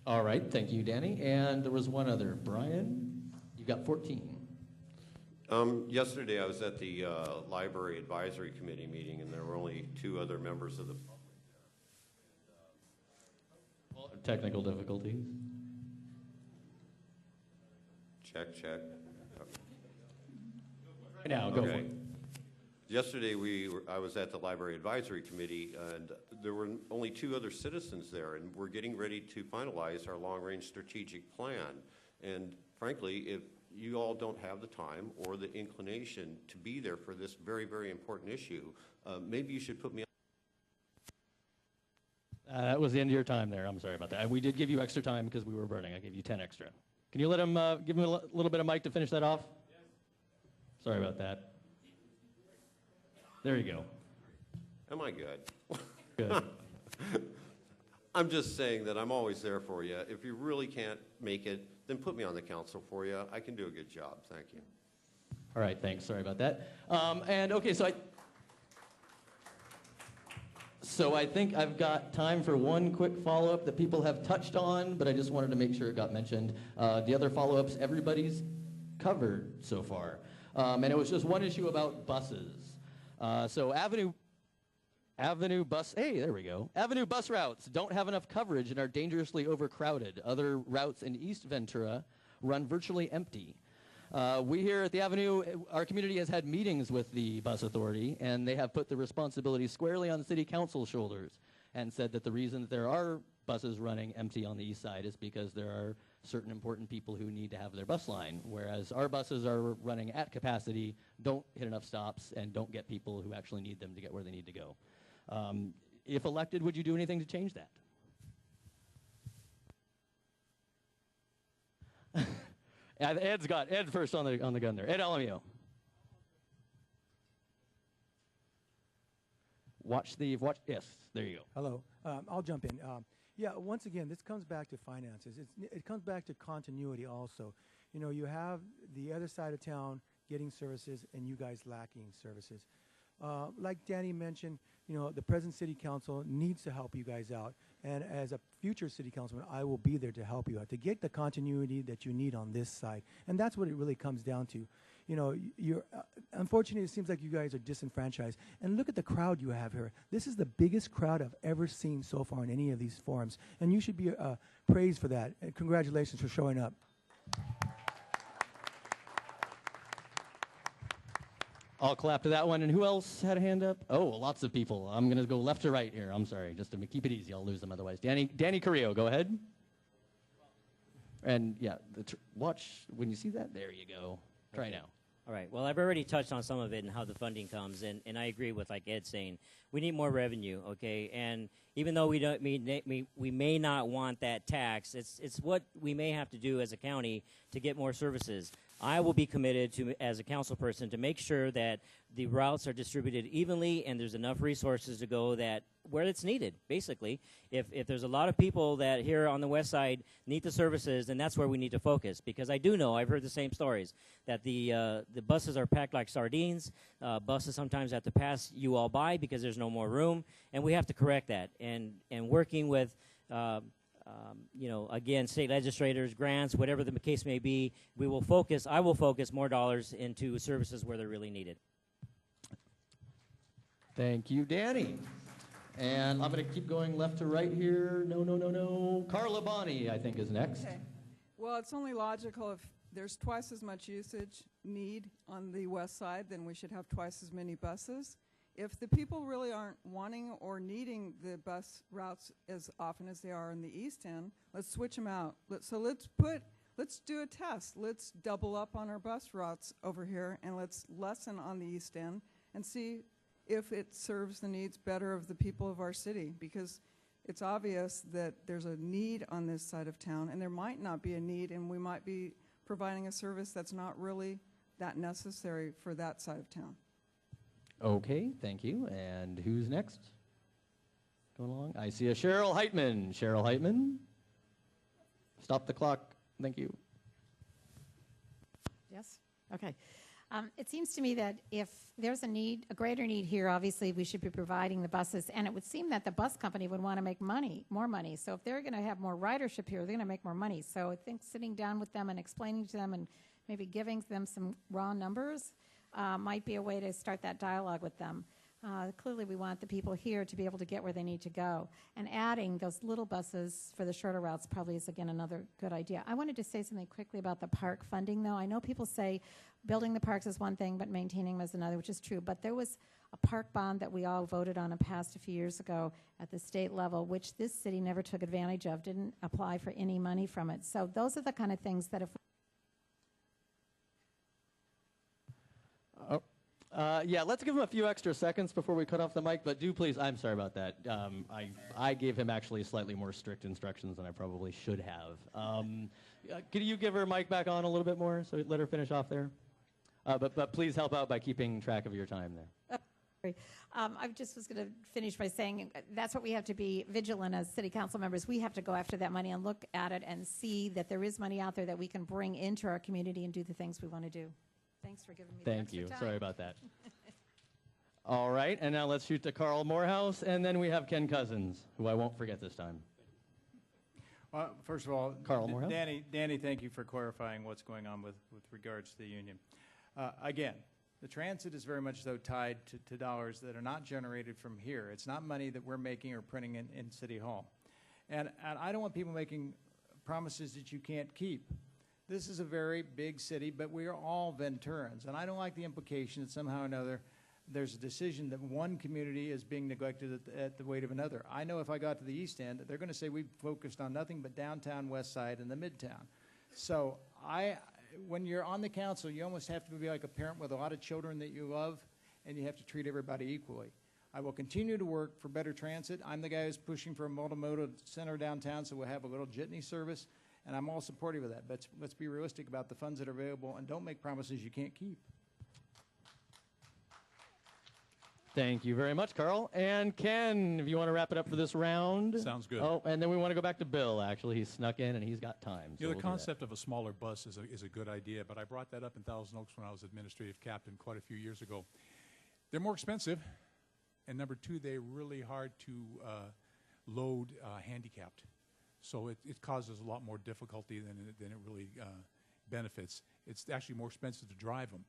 All right, thank you, Danny. And there was one other. Brian, you got 14. Yesterday I was at the Library Advisory Committee meeting, and there were only 2 other members of the public there. Technical difficulties. Check. Now, go for it. Yesterday I was at the Library Advisory Committee, and there were only 2 other citizens there, and we're getting ready to finalize our long-range strategic plan. And frankly, you all don't have the time or the inclination to be there for this very, very important issue, maybe you should put me on. That was the end of your time there. I'm sorry about that. We did give you extra time because we were burning. I gave you 10 extra. Can you let him, give him a little bit of mic to finish that off? Yes. Sorry about that. There you go. Am I good? Good. I'm just saying that I'm always there for you. If you really can't make it, then put me on the council for you. I can do a good job. Thank you. All right, thanks. Sorry about that. And okay, so I think I've got time for one quick follow-up that people have touched on, but I just wanted to make sure it got mentioned. The other follow-ups, everybody's covered so far. And it was just one issue about buses. So Avenue bus routes don't have enough coverage and are dangerously overcrowded. Other routes in East Ventura run virtually empty. We here at the Avenue, our community has had meetings with the bus authority, and they have put the responsibility squarely on the city council's shoulders and said that the reason that there are buses running empty on the east side is because there are certain important people who need to have their bus line, whereas our buses are running at capacity, don't hit enough stops, and don't get people who actually need them to get where they need to go. If elected, would you do anything to change that? Ed first on the gun there. Ed Alamio. Yes, there you go. Hello. I'll jump in. Yeah, once again, this comes back to finances. It comes back to continuity also. You know, you have the other side of town getting services and you guys lacking services. Like Danny mentioned, you know, the present city council needs to help you guys out. And as a future city councilman, I will be there to help you out, to get the continuity that you need on this side. And that's what it really comes down to. You know, unfortunately, it seems like you guys are disenfranchised. And look at the crowd you have here. This is the biggest crowd I've ever seen so far in any of these forums. And you should be praised for that. And congratulations for showing up. I'll clap to that one. And who else had a hand up? Oh, lots of people. I'm going to go left to right here. I'm sorry. Just to keep it easy. I'll lose them otherwise. Danny Carrillo, go ahead. And, yeah, watch. When you see that, there you go. Try now. All right. Well, I've already touched on some of it and how the funding comes, and I agree with, like Ed saying, we need more revenue, okay? And even though we may not want that tax, it's what we may have to do as a county to get more services. I will be committed to, as a council person, to make sure that the routes are distributed evenly and there's enough resources to go that where it's needed, basically. If there's a lot of people that here on the west side need the services, then that's where we need to focus. Because I do know, I've heard the same stories, that the buses are packed like sardines. Buses sometimes have to pass you all by because there's no more room, and we have to correct that. And working with you know, again, state legislators, grants, whatever the case may be, I will focus more dollars into services where they're really needed. Thank you, Danny. And I'm going to keep going left to right here. No. Carla Bonney, I think, is next. Okay. Well, it's only logical if there's twice as much need on the west side, then we should have twice as many buses. If the people really aren't wanting or needing the bus routes as often as they are in the east end, let's switch them out. Let's do a test. Let's double up on our bus routes over here, and let's lessen on the east end and see if it serves the needs better of the people of our city, because it's obvious that there's a need on this side of town, and there might not be a need, and we might be providing a service that's not really that necessary for that side of town. Okay, thank you. And who's next? Going along. I see a Cheryl Heitman. Cheryl Heitman. Stop the clock. Thank you. Yes? Okay. It seems to me that if there's a greater need here, obviously we should be providing the buses, and it would seem that the bus company would want to make more money. So if they're going to have more ridership here, they're going to make more money. So I think sitting down with them and explaining to them and maybe giving them some raw numbers might be a way to start that dialogue with them. Clearly we want the people here to be able to get where they need to go. And adding those little buses for the shorter routes probably is, again, another good idea. I wanted to say something quickly about the park funding, though. I know people say building the parks is one thing, but maintaining them is another, which is true. But there was a park bond that we all voted on and passed a few years ago at the state level, which this city never took advantage of, didn't apply for any money from it. So those are the kind of things that if Yeah, let's give him a few extra seconds before we cut off the mic, but do please, I'm sorry about that. I gave him actually slightly more strict instructions than I probably should have. Could you give her mic back on a little bit more so let her finish off there? But please help out by keeping track of your time there. I just was going to finish by saying that's what we have to be vigilant as city council members. We have to go after that money and look at it and see that there is money out there that we can bring into our community and do the things we want to do. Thanks for giving me the extra time. Sorry about that. All right, and now let's shoot to Carl Morehouse, and then we have Ken Cousins, who I won't forget this time. Well, first of all, Carl Morehouse? Danny, thank you for clarifying what's going on with regards to the union. Again, the transit is very much, though, tied to dollars that are not generated from here. It's not money that we're making or printing in City Hall. And I don't want people making promises that you can't keep. This is a very big city, but we are all Venturans. And I don't like the implication that somehow or another there's a decision that one community is being neglected at the weight of another. I know if I got to the East End, they're going to say we've focused on nothing but downtown, Westside, and the Midtown. So when you're on the council, you almost have to be like a parent with a lot of children that you love, and you have to treat everybody equally. I will continue to work for better transit. I'm the guy who's pushing for a multimodal center downtown, so we'll have a little jitney service, and I'm all supportive of that. But let's be realistic about the funds that are available, and don't make promises you can't keep. Thank you very much, Carl. And Ken, if you want to wrap it up for this round. Sounds good. Oh, and then we want to go back to Bill, actually. He snuck in, and he's got time. You know, the concept of a smaller bus is a good idea, but I brought that up in Thousand Oaks when I was administrative captain quite a few years ago. They're more expensive, and number two, they're really hard to load handicapped. So it causes a lot more difficulty than it really benefits. It's actually more expensive to drive them.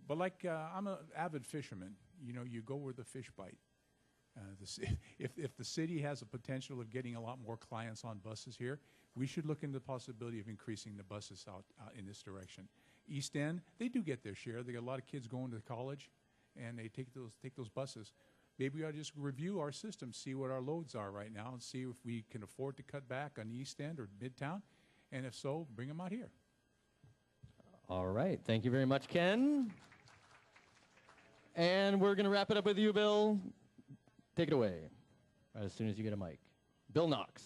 But like I'm an avid fisherman, you know, you go where the fish bite. If the city has a potential of getting a lot more clients on buses here, we should look into the possibility of increasing the buses out in this direction. East End, they do get their share. They got a lot of kids going to college, and they take those buses. Maybe we ought to just review our system, see what our loads are right now, and see if we can afford to cut back on East End or Midtown, and if so, bring them out here. All right. Thank you very much, Ken. And we're going to wrap it up with you, Bill. Take it away as soon as you get a mic. Bill Knox.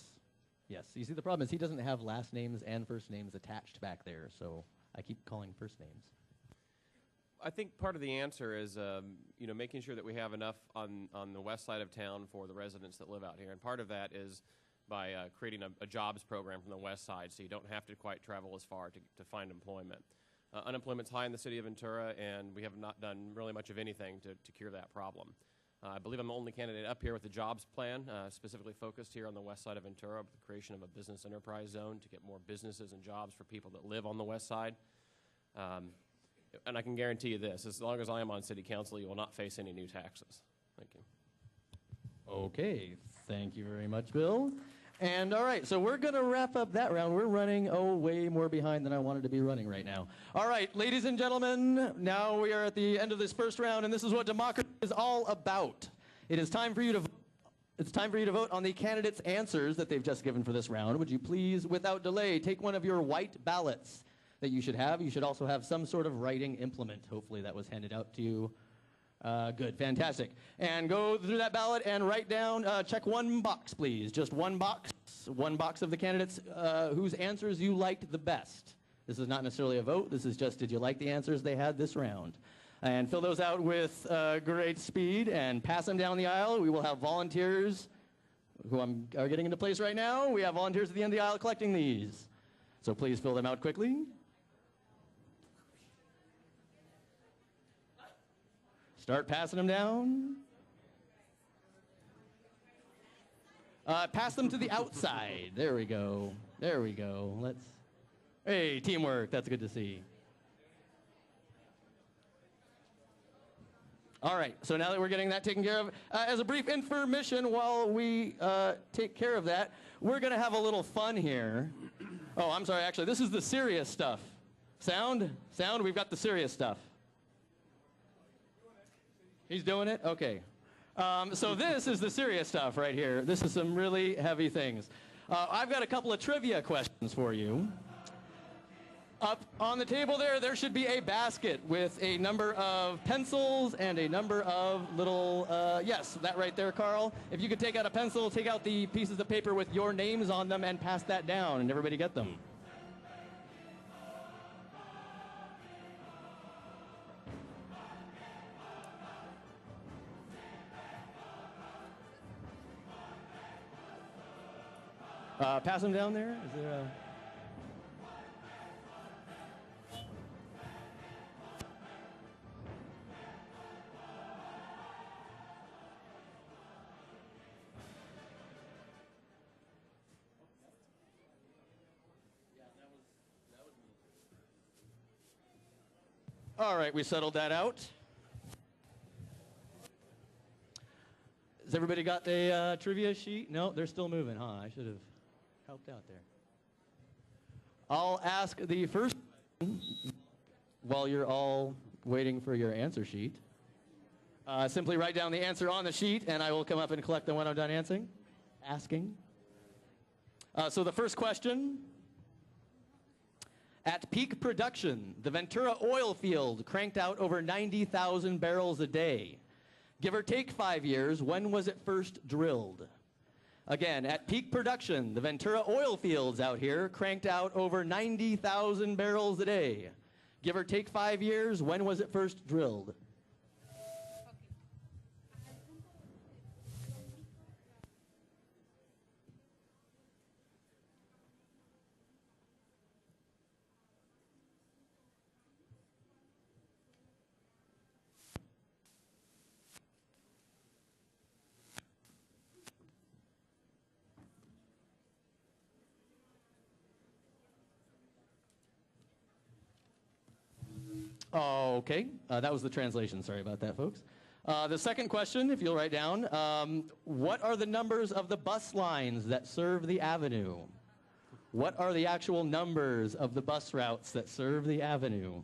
Yes. You see, the problem is he doesn't have last names and first names attached back there, so I keep calling first names. I think part of the answer is, making sure that we have enough on the west side of town for the residents that live out here. And part of that is by creating a jobs program from the west side so you don't have to quite travel as far to find employment. Unemployment's high in the city of Ventura, and we have not done really much of anything to cure that problem. I believe I'm the only candidate up here with a jobs plan, specifically focused here on the west side of Ventura with the creation of a business enterprise zone to get more businesses and jobs for people that live on the west side. And I can guarantee you this, as long as I am on city council, you will not face any new taxes. Thank you. Okay. Thank you very much, Bill. And all right, so we're going to wrap up that round. We're running, way more behind than I wanted to be running right now. All right, ladies and gentlemen, now we are at the end of this first round, and this is what democracy is all about. It is time for you to vote. It's time for you to vote on the candidates' answers that they've just given for this round. Would you please, without delay, take one of your white ballots that you should have. You should also have some sort of writing implement. Hopefully that was handed out to you. Good, fantastic. And go through that ballot and write down, check one box, please. Just one box of the candidates whose answers you liked the best. This is not necessarily a vote. This is just, did you like the answers they had this round? And fill those out with great speed and pass them down the aisle. We will have volunteers who are getting into place right now. We have volunteers at the end of the aisle collecting these. So please fill them out quickly. Start passing them down. Pass them to the outside. There we go. There we go. Hey, teamwork. That's good to see. All right. So now that we're getting that taken care of, as a brief intermission while we take care of that, we're going to have a little fun here. Oh, I'm sorry. Actually, this is the serious stuff. Sound? We've got the serious stuff. He's doing it? Okay. So this is the serious stuff right here. This is some really heavy things. I've got a couple of trivia questions for you. Up on the table there should be a basket with a number of pencils and a number of little, yes, that right there, Carl. If you could take out a pencil, take out the pieces of paper with your names on them and pass that down, and everybody get them. Pass them down there. Is there a... All right, we settled that out. Has everybody got a trivia sheet? No, they're still moving, huh? I should have helped out there. I'll ask the first question while you're all waiting for your answer sheet. Simply write down the answer on the sheet, and I will come up and collect them when I'm done asking. So the first question. At peak production, the Ventura oil field cranked out over 90,000 barrels a day. Give or take 5 years, when was it first drilled? Again, at peak production, the Ventura oil fields out here cranked out over 90,000 barrels a day. Give or take 5 years, when was it first drilled? Okay, that was the translation. Sorry about that, folks. The second question, if you'll write down, what are the numbers of the bus lines that serve the avenue? What are the actual numbers of the bus routes that serve the avenue?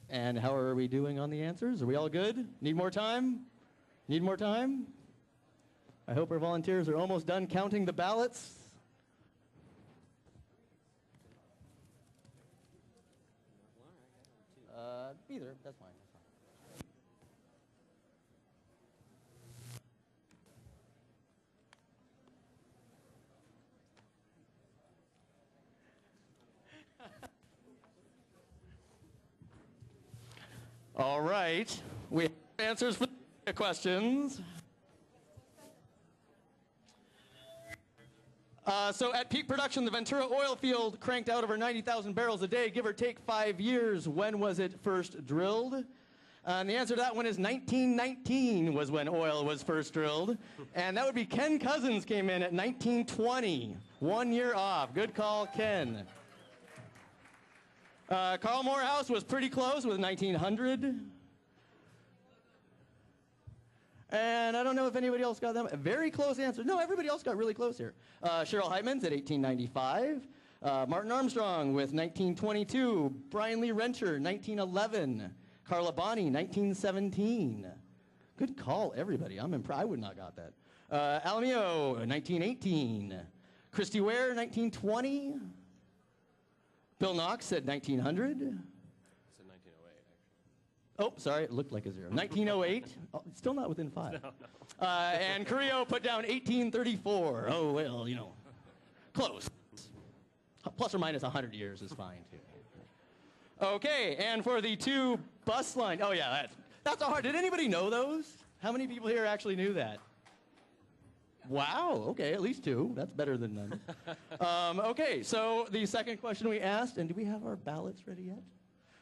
And how are we doing on the answers? Are we all good? Need more time? Need more time? I hope our volunteers are almost done counting the ballots. Either, that's fine. All right, we have answers for the questions. So at peak production, the Ventura oil field cranked out over 90,000 barrels a day, give or take 5 years. When was it first drilled? And the answer to that one is 1919 was when oil was first drilled. And that would be Ken Cousins came in at 1920, 1 year off. Good call, Ken. Carl Morehouse was pretty close with 1900. And I don't know if anybody else got that. A very close answer. No, everybody else got really close here. Cheryl Heitmans at 1895. Martin Armstrong with 1922. Brian Lee Rencher, 1911. Carla Bonney, 1917. Good call, everybody. I'm impressed. I would not got that. Alamillo, 1918. Christy Ware, 1920. Bill Knox said 1900. It's in 1908, actually. Oh, sorry, it looked like a zero. 1908. Oh, it's still not within 5. No. And Carrillo put down 1834. Oh, well, you know, close. Plus or minus 100 years is fine, too. Okay, and for the 2 bus lines. Oh, yeah, that's a hard. Did anybody know those? How many people here actually knew that? Wow, okay, at least 2. That's better than none. Okay, so the second question we asked, and do we have our ballots ready yet?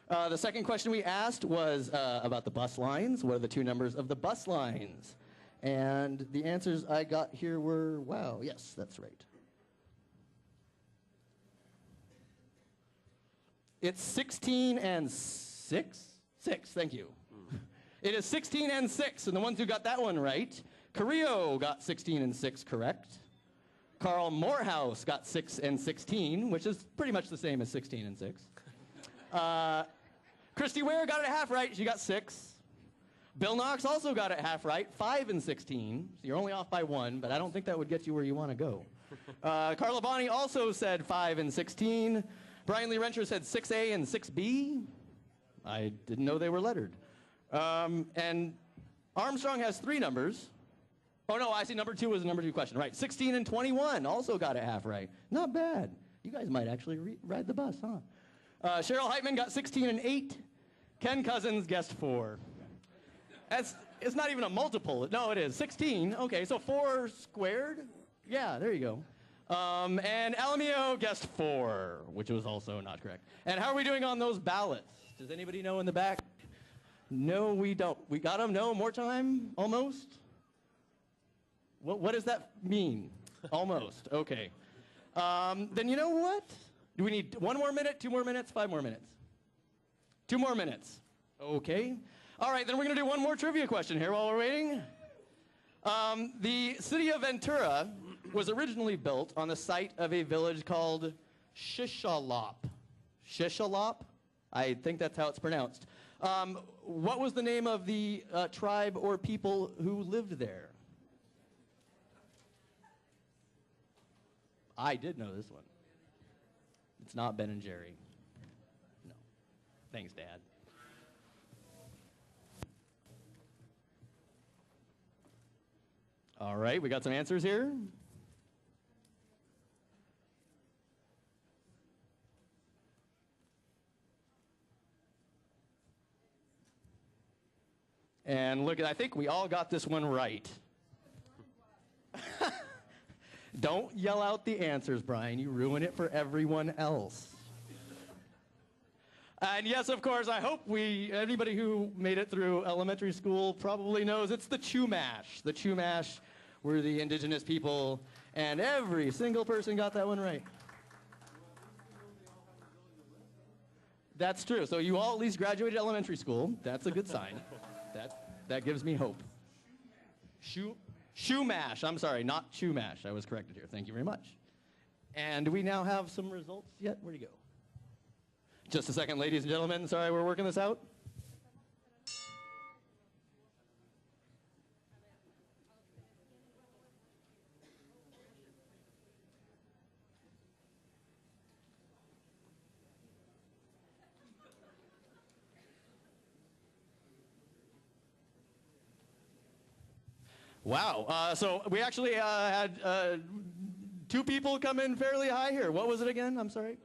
The second question we asked was about the bus lines. What are the 2 numbers of the bus lines? And the answers I got here were, wow, yes, that's right. It's 16 and 6? 6, thank you. It is 16 and 6, and the ones who got that one right, Carrillo got 16 and 6 correct. Carl Morehouse got 6 and 16, which is pretty much the same as 16 and 6. Christy Ware got it half right. She got 6. Bill Knox also got it half right, 5 and 16. So you're only off by 1, but I don't think that would get you where you want to go. Carla Bonney also said 5 and 16. Brian Lee Rencher said 6A and 6B. I didn't know they were lettered. And Armstrong has 3 numbers. Oh, no, I see number 2 was the number 2 question. Right, 16 and 21 also got it half right. Not bad. You guys might actually ride the bus, huh? Cheryl Heitman got 16 and 8. Ken Cousins guessed 4. It's not even a multiple. No, it is. 16. Okay, so 4 squared? Yeah, there you go. And Alamio guessed 4, which was also not correct. And how are we doing on those ballots? Does anybody know in the back? No, we don't. We got them? No? More time? Almost? What does that mean? Almost. Okay. Then you know what? Do we need 1 more minute, 2 more minutes, 5 more minutes? 2 more minutes. Okay. All right, then we're going to do 1 more trivia question here while we're waiting. The city of Ventura was originally built on the site of a village called Shishalop. Shishalop? I think that's how it's pronounced. What was the name of the tribe or people who lived there? I did know this one. It's not Ben and Jerry. No. Thanks, Dad. All right, we got some answers here. And look, I think we all got this one right. Don't yell out the answers, Brian. You ruin it for everyone else. And yes, of course, I hope anybody who made it through elementary school probably knows it's the Chumash. The Chumash were the indigenous people, and every single person got that one right. That's true. So you all at least graduated elementary school. That's a good sign. That gives me hope. Chumash. I'm sorry, not Chumash. I was corrected here. Thank you very much. And do we now have some results yet? Where'd he go? Just a second, ladies and gentlemen. Sorry, we're working this out. Wow. So we actually had 2 people come in fairly high here. What was it again? I'm sorry.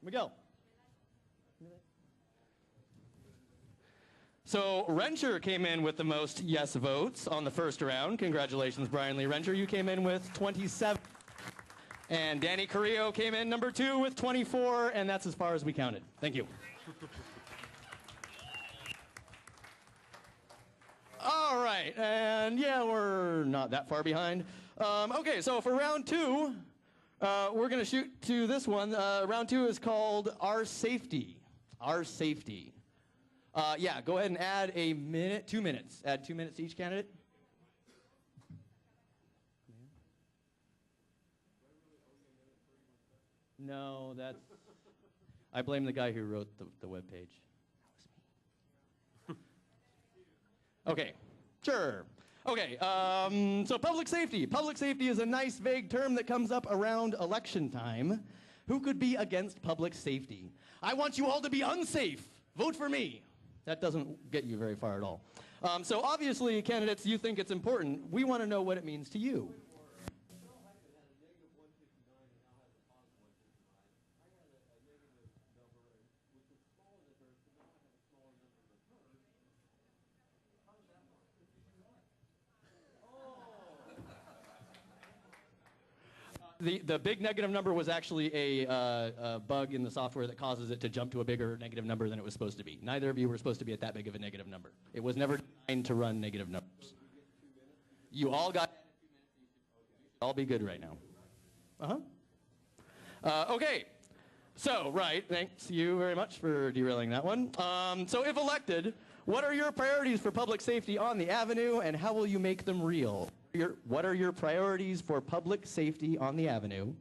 Miguel. So Rencher came in with the most yes votes on the first round. Congratulations, Brian Lee Rencher. You came in with 27. And Danny Carrillo came in number 2 with 24, and that's as far as we counted. Thank you. All right, and yeah, we're not that far behind. Okay, so for round 2, we're going to shoot to this one. Round 2 is called Our Safety. Our Safety. Yeah, go ahead and add a minute, 2 minutes. Add 2 minutes to each candidate. No, that's... I blame the guy who wrote the webpage. Okay, sure. Okay, so public safety. Public safety is a nice vague term that comes up around election time. Who could be against public safety? I want you all to be unsafe. Vote for me. That doesn't get you very far at all. So obviously, candidates, you think it's important. We want to know what it means to you. The big negative number was actually a bug in the software that causes it to jump to a bigger negative number than it was supposed to be. Neither of you were supposed to be at that big of a negative number. It was never designed to run negative numbers. You all got 2 minutes. I'll be good right now. Okay. So, right, thanks you very much for derailing that one. So if elected, what are your priorities for public safety on the Avenue, and how will you make them real? What are your priorities for public safety on the Avenue,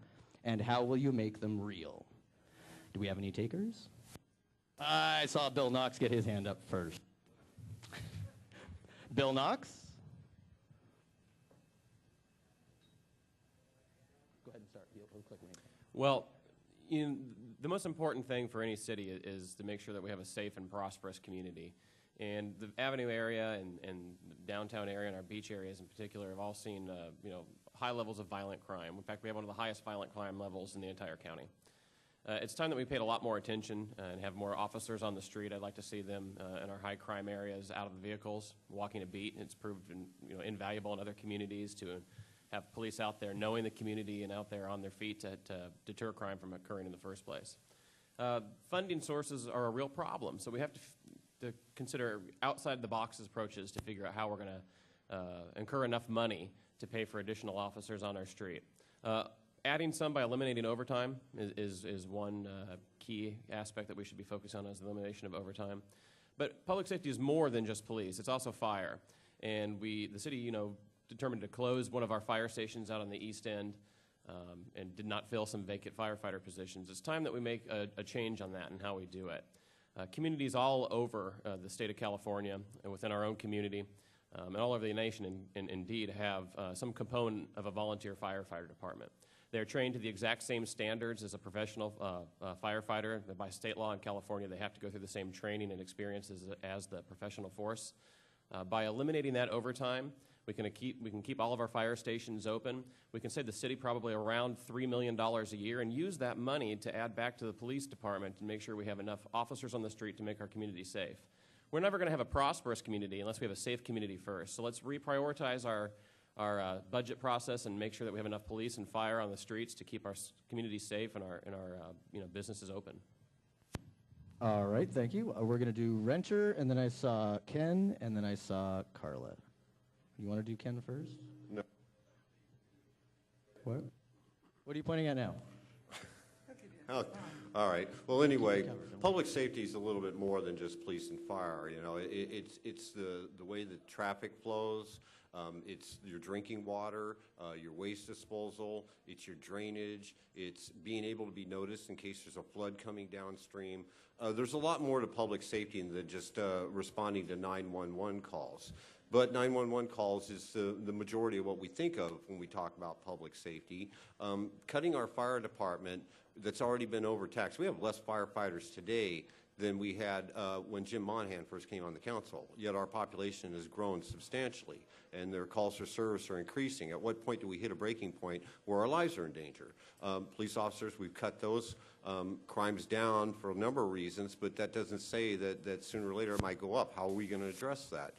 and how will you make them real? Do we have any takers? I saw Bill Knox get his hand up first. Bill Knox? Go ahead and start. He'll click me. Well, the most important thing for any city is to make sure that we have a safe and prosperous community. And the Avenue area and the downtown area and our beach areas in particular have all seen high levels of violent crime. In fact, we have one of the highest violent crime levels in the entire county. It's time that we paid a lot more attention and have more officers on the street. I'd like to see them in our high crime areas out of the vehicles, walking a beat. It's proved invaluable in other communities to have police out there knowing the community and out there on their feet to deter crime from occurring in the first place. Funding sources are a real problem, so we have to consider outside-the-box approaches to figure out how we're going to incur enough money to pay for additional officers on our street. Adding some by eliminating overtime is one key aspect that we should be focused on, is the elimination of overtime. But public safety is more than just police. It's also fire. And the city, determined to close one of our fire stations out on the east end and did not fill some vacant firefighter positions. It's time that we make a change on that and how we do it. Communities all over the state of California and within our own community and all over the nation indeed have some component of a volunteer firefighter department. They're trained to the exact same standards as a professional firefighter. By state law in California, they have to go through the same training and experiences as the professional force. By eliminating that overtime, we can keep all of our fire stations open. We can save the city probably around $3 million a year and use that money to add back to the police department and make sure we have enough officers on the street to make our community safe. We're never going to have a prosperous community unless we have a safe community first. So let's reprioritize our budget process and make sure that we have enough police and fire on the streets to keep our community safe and our businesses open. All right, thank you. We're going to do Rencher, and then I saw Ken, and then I saw Carla. You want to do Ken first? No. What? What are you pointing at now? Oh, all right. Well, anyway, public safety is a little bit more than just police and fire. It's the way the traffic flows. It's your drinking water, your waste disposal, it's your drainage, it's being able to be noticed in case there's a flood coming downstream. There's a lot more to public safety than just responding to 911 calls. But 911 calls is the majority of what we think of when we talk about public safety. Cutting our fire department that's already been overtaxed. We have less firefighters today than we had when Jim Monahan first came on the council, yet our population has grown substantially, and their calls for service are increasing. At what point do we hit a breaking point where our lives are in danger? Police officers, we've cut those crimes down for a number of reasons, but that doesn't say that sooner or later it might go up. How are we going to address that?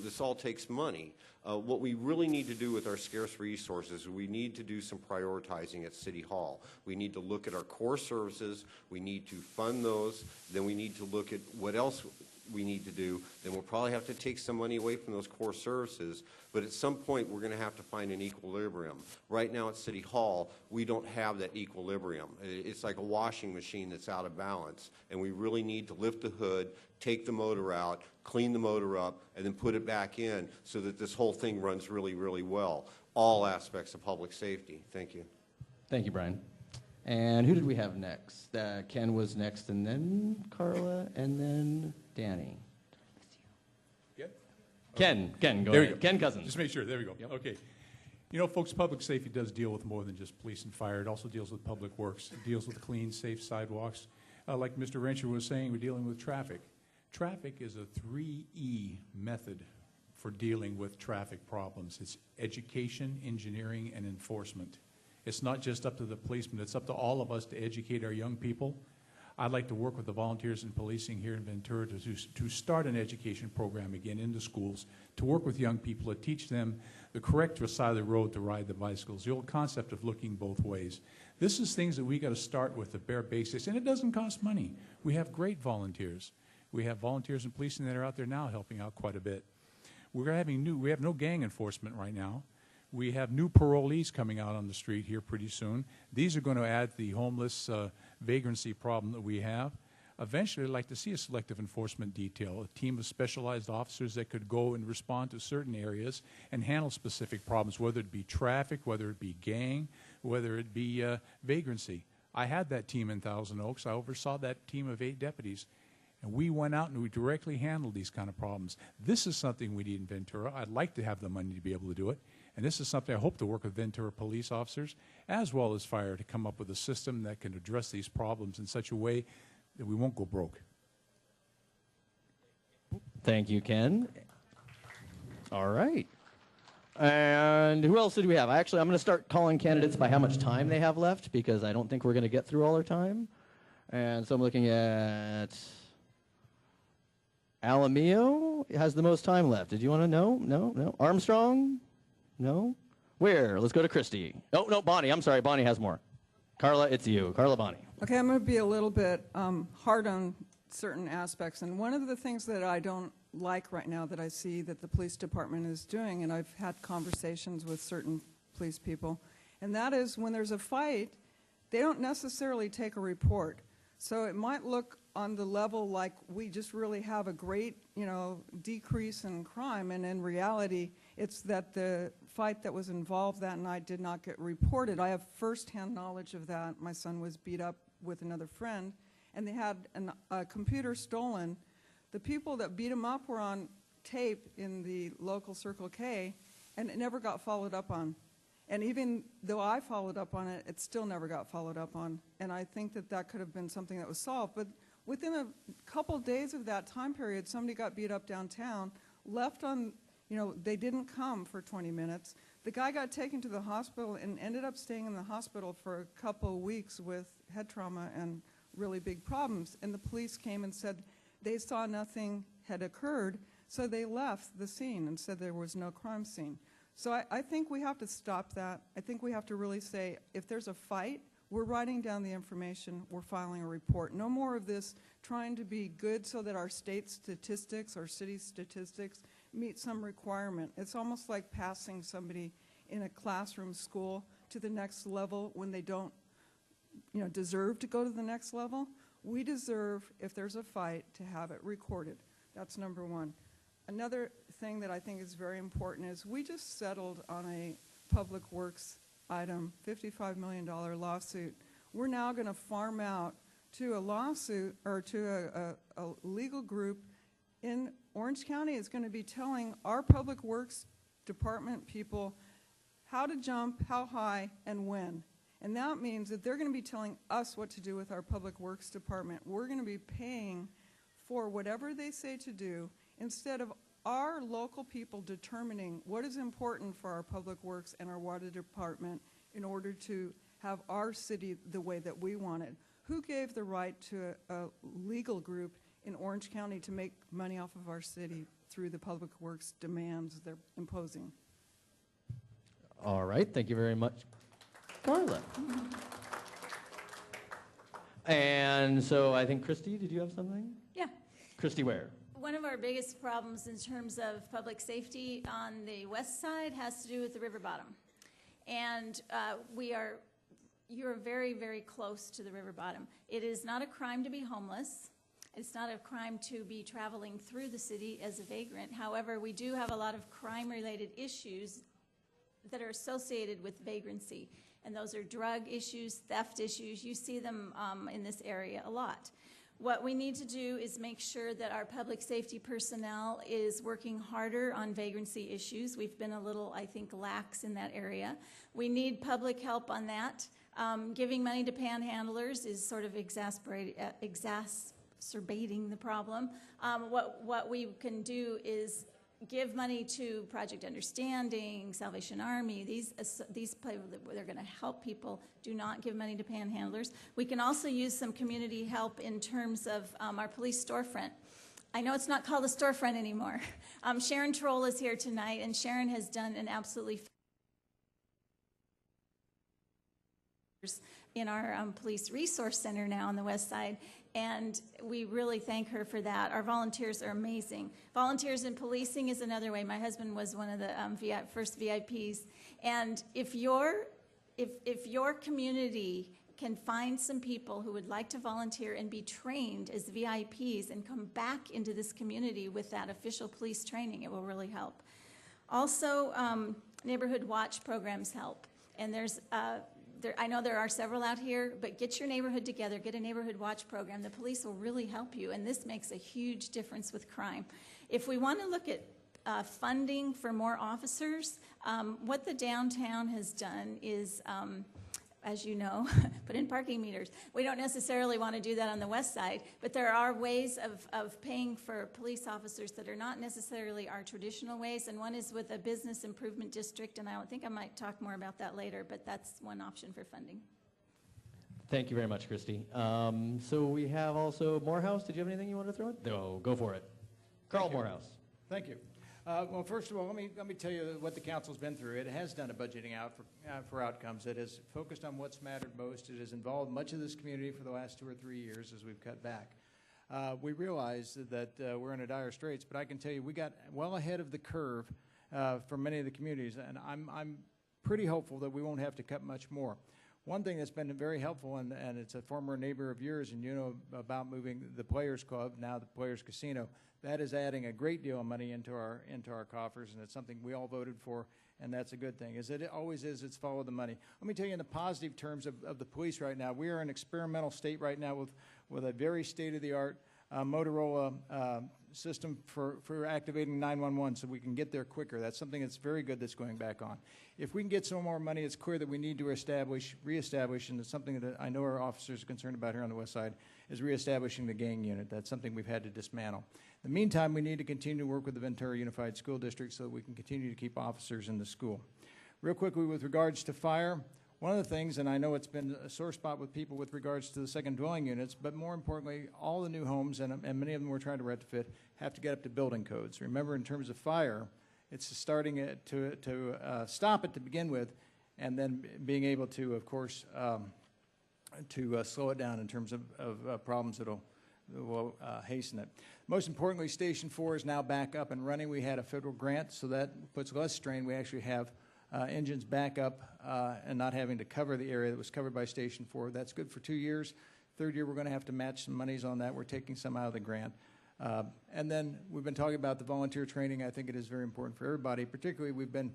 This all takes money. What we really need to do with our scarce resources, we need to do some prioritizing at City Hall. We need to look at our core services. We need to fund those. Then we need to look at what else we need to do. Then we'll probably have to take some money away from those core services. But at some point, we're going to have to find an equilibrium. Right now at City Hall, we don't have that equilibrium. It's like a washing machine that's out of balance. And we really need to lift the hood, take the motor out, clean the motor up, and then put it back in so that this whole thing runs really, really well. All aspects of public safety. Thank you. Thank you, Brian. And who did we have next? Ken was next, and then Carla, and then Danny. Ken, go ahead. Ken Cousins. Just make sure. There we go. Yep. Okay. Folks, public safety does deal with more than just police and fire. It also deals with public works. It deals with clean, safe sidewalks. Like Mr. Rencher was saying, we're dealing with traffic. Traffic is a 3E method for dealing with traffic problems. It's education, engineering, and enforcement. It's not just up to the policemen. It's up to all of us to educate our young people. I'd like to work with the volunteers in policing here in Ventura to start an education program again in the schools, to work with young people, to teach them the correct side of the road to ride the bicycles, the old concept of looking both ways. This is things that we got to start with, the bare basics, and it doesn't cost money. We have great volunteers. We have volunteers in policing that are out there now helping out quite a bit. We have no gang enforcement right now. We have new parolees coming out on the street here pretty soon. These are going to add to the homeless vagrancy problem that we have. Eventually, I'd like to see a selective enforcement detail, a team of specialized officers that could go and respond to certain areas and handle specific problems, whether it be traffic, whether it be gang, whether it be vagrancy. I had that team in Thousand Oaks. I oversaw that team of 8 deputies. And we went out and we directly handled these kind of problems. This is something we need in Ventura. I'd like to have the money to be able to do it. And this is something I hope to work with Ventura police officers as well as fire to come up with a system that can address these problems in such a way that we won't go broke. Thank you, Ken. All right. And who else did we have? I'm going to start calling candidates by how much time they have left, because I don't think we're going to get through all our time. And so I'm looking at Alamillo has the most time left. Did you want to know? No, no. Armstrong? No. Where? Let's go to Christy. Oh, no, Bonnie. I'm sorry. Bonnie has more. Carla, it's you. Carla Bonnie. Okay, I'm going to be a little bit hard on certain aspects. And one of the things that I don't like right now that I see that the police department is doing, and I've had conversations with certain police people, and that is when there's a fight, they don't necessarily take a report. So it might look on the level like we just really have a great, decrease in crime, and in reality, it's that the fight that was involved that night did not get reported. I have firsthand knowledge of that. My son was beat up with another friend, and they had a computer stolen. The people that beat him up were on tape in the local Circle K, and it never got followed up on. And even though I followed up on it, it still never got followed up on. And I think that that could have been something that was solved. But within a couple days of that time period, somebody got beat up downtown, left on, they didn't come for 20 minutes. The guy got taken to the hospital and ended up staying in the hospital for a couple of weeks with head trauma and really big problems. And the police came and said they saw nothing had occurred, so they left the scene and said there was no crime scene. So I think we have to stop that. I think we have to really say, if there's a fight, we're writing down the information, we're filing a report. No more of this trying to be good so that our state statistics, our city statistics, meet some requirement. It's almost like passing somebody in a classroom school to the next level when they don't deserve to go to the next level. We deserve, if there's a fight, to have it recorded. That's number one. Another thing that I think is very important is we just settled on a public works item, $55 million lawsuit. We're now going to farm out to a lawsuit or to a legal group in Orange County. Is going to be telling our public works department people how to jump, how high, and when. And that means that they're going to be telling us what to do with our public works department. We're going to be paying for whatever they say to do, instead of our local people determining what is important for our public works and our water department in order to have our city the way that we want it. Who gave the right to a legal group in Orange County to make money off of our city through the public works demands they're imposing? All right. Thank you very much, Carla. And so I think, Christy, did you have something? Yeah. Christy, where? One of our biggest problems in terms of public safety on the west side has to do with the river bottom. And you're very, very close to the river bottom. It is not a crime to be homeless. It's not a crime to be traveling through the city as a vagrant. However, we do have a lot of crime-related issues that are associated with vagrancy. And those are drug issues, theft issues. You see them in this area a lot. What we need to do is make sure that our public safety personnel is working harder on vagrancy issues. We've been a little, I think, lax in that area. We need public help on that. Giving money to panhandlers is sort of exacerbating the problem. What we can do is give money to Project Understanding, Salvation Army. These they're going to help people. Do not give money to panhandlers. We can also use some community help in terms of our police storefront. I know it's not called a storefront anymore. Sharon Troll is here tonight, and Sharon has done an absolutely in our police resource center now on the west side, and we really thank her for that. Our volunteers are amazing. Volunteers in policing is another way. My husband was one of the first VIPs, and if your community can find some people who would like to volunteer and be trained as VIPs and come back into this community with that official police training, it will really help. Also, neighborhood watch programs help, and there's I know there are several out here, but get your neighborhood together, get a neighborhood watch program. The police will really help you, and this makes a huge difference with crime. If we want to look at funding for more officers, what the downtown has done is, as you know, put in parking meters. We don't necessarily want to do that on the west side, but there are ways of paying for police officers that are not necessarily our traditional ways, and one is with a business improvement district, and I think I might talk more about that later, but that's one option for funding. Thank you very much, Christy. So we have also Morehouse. Did you have anything you wanted to throw in? No, go for it. Carl Morehouse. Thank you. Well, first of all, let me tell you what the council's been through. It has done a budgeting out for outcomes. It has focused on what's mattered most. It has involved much of this community for the last 2 or 3 years as we've cut back. We realize that we're in a dire straits, but I can tell you we got well ahead of the curve for many of the communities, and I'm pretty hopeful that we won't have to cut much more. One thing that's been very helpful, and it's a former neighbor of yours, and you know about moving the Players Club, now the Players Casino. That is adding a great deal of money into our coffers, and it's something we all voted for, and that's a good thing. As it always is, it's follow the money. Let me tell you in the positive terms of the police right now, we are an experimental state right now with a very state-of-the-art Motorola system for activating 911 so we can get there quicker. That's something that's very good that's going back on. If we can get some more money, it's clear that we need to reestablish, and it's something that I know our officers are concerned about here on the west side, is reestablishing the gang unit. That's something we've had to dismantle. In the meantime, we need to continue to work with the Ventura Unified School District so that we can continue to keep officers in the school. Real quickly, with regards to fire, one of the things, and I know it's been a sore spot with people with regards to the second dwelling units, but more importantly, all the new homes, and many of them we're trying to retrofit, have to get up to building codes. Remember, in terms of fire, it's starting to stop it to begin with, and then being able to, of course, to slow it down in terms of problems that will hasten it. Most importantly, Station 4 is now back up and running. We had a federal grant, so that puts less strain. We actually have engines back up and not having to cover the area that was covered by Station 4. That's good for 2 years. Third year, we're going to have to match some monies on that. We're taking some out of the grant. And then we've been talking about the volunteer training. I think it is very important for everybody. Particularly, we've been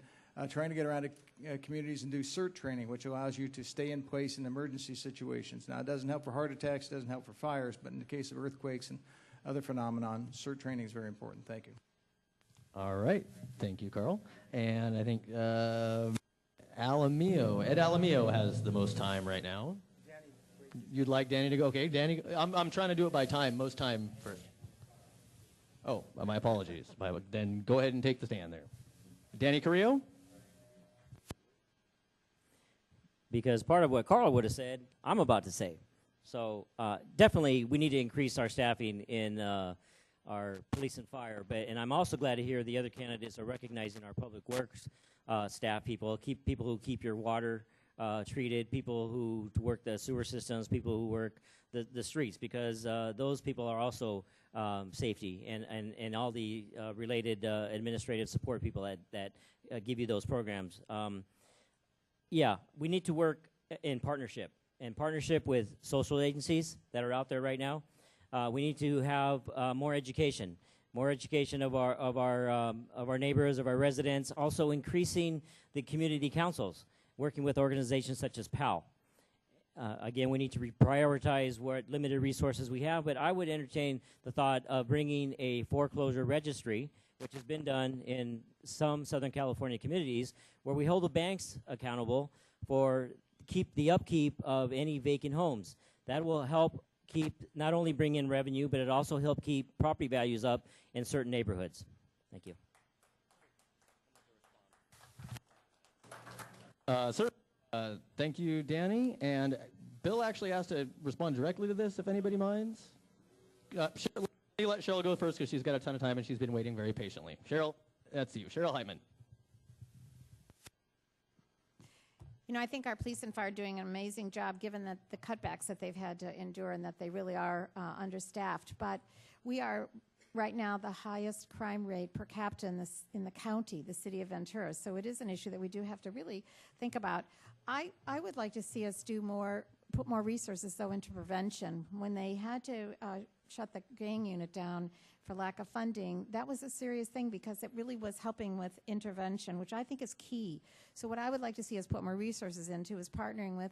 trying to get around to communities and do CERT training, which allows you to stay in place in emergency situations. Now, it doesn't help for heart attacks, it doesn't help for fires, but in the case of earthquakes and other phenomenon, CERT training is very important. Thank you. All right. Thank you, Carl. And I think Alamio, Ed Alamio has the most time right now. You'd like Danny to go? Okay, Danny, I'm trying to do it by time, most time first. Oh, my apologies. Then go ahead and take the stand there. Danny Carrillo? Because part of what Carl would have said, I'm about to say. So definitely we need to increase our staffing in our police and fire. And I'm also glad to hear the other candidates are recognizing our public works staff people who keep your water treated, people who work the sewer systems, people who work the streets, because those people are also safety and all the related administrative support people that give you those programs. Yeah, we need to work in partnership with social agencies that are out there right now. We need to have more education of our neighbors, of our residents. Also increasing the community councils, working with organizations such as PAL. Again, we need to prioritize what limited resources we have, but I would entertain the thought of bringing a foreclosure registry, which has been done in some Southern California communities, where we hold the banks accountable for the upkeep of any vacant homes. That will help not only bring in revenue, but it also help keep property values up in certain neighborhoods. Thank you. Sir, thank you, Danny. And Bill actually asked to respond directly to this, if anybody minds. Cheryl, let Cheryl go first because she's got a ton of time and she's been waiting very patiently. Cheryl, that's you. Cheryl Heitman. You know, I think our police and fire are doing an amazing job given that the cutbacks that they've had to endure and that they really are understaffed. But we are right now the highest crime rate per capita in the county, the city of Ventura. So it is an issue that we do have to really think about. I would like to see us do more, put more resources, though, into prevention. When they had to shut the gang unit down for lack of funding, that was a serious thing because it really was helping with intervention, which I think is key. So what I would like to see us put more resources into is partnering with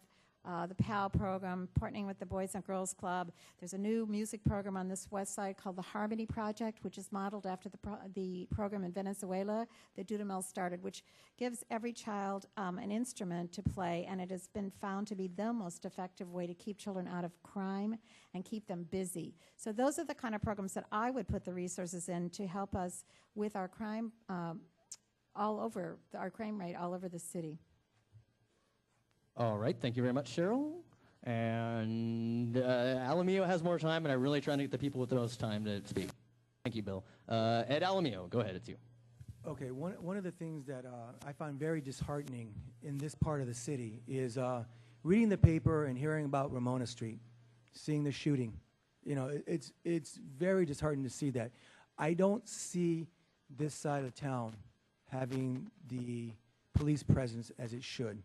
the PAL program, partnering with the Boys and Girls Club. There's a new music program on this west side called the Harmony Project, which is modeled after the program in Venezuela that Dudamel started, which gives every child an instrument to play, and it has been found to be the most effective way to keep children out of crime and keep them busy. So those are the kind of programs that I would put the resources in to help us with our crime our crime rate all over the city. All right, thank you very much, Cheryl. And Alamillo has more time, and I'm really trying to get the people with the most time to speak. Thank you, Bill. Ed Alamillo, go ahead, it's you. Okay, one of the things that I find very disheartening in this part of the city is reading the paper and hearing about Ramona Street, seeing the shooting. You know, it's very disheartening to see that. I don't see this side of town having the police presence as it should.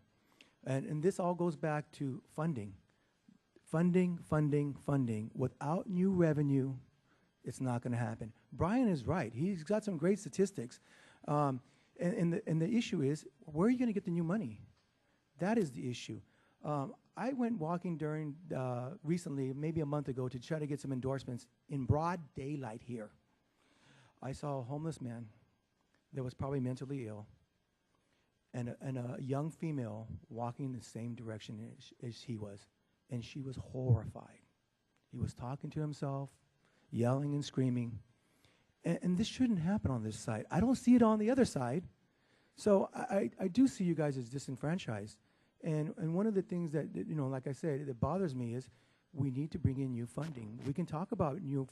And this all goes back to funding. Funding. Without new revenue, it's not going to happen. Brian is right. He's got some great statistics. And the issue is, where are you going to get the new money? That is the issue. I went walking during recently, maybe a month ago, to try to get some endorsements in broad daylight here. I saw a homeless man that was probably mentally ill, and a young female walking in the same direction as he was, and she was horrified. He was talking to himself, yelling and screaming, and this shouldn't happen on this side. I don't see it on the other side, so I do see you guys as disenfranchised, and one of the things that, you know, like I said, that bothers me is we need to bring in new funding. We can talk about new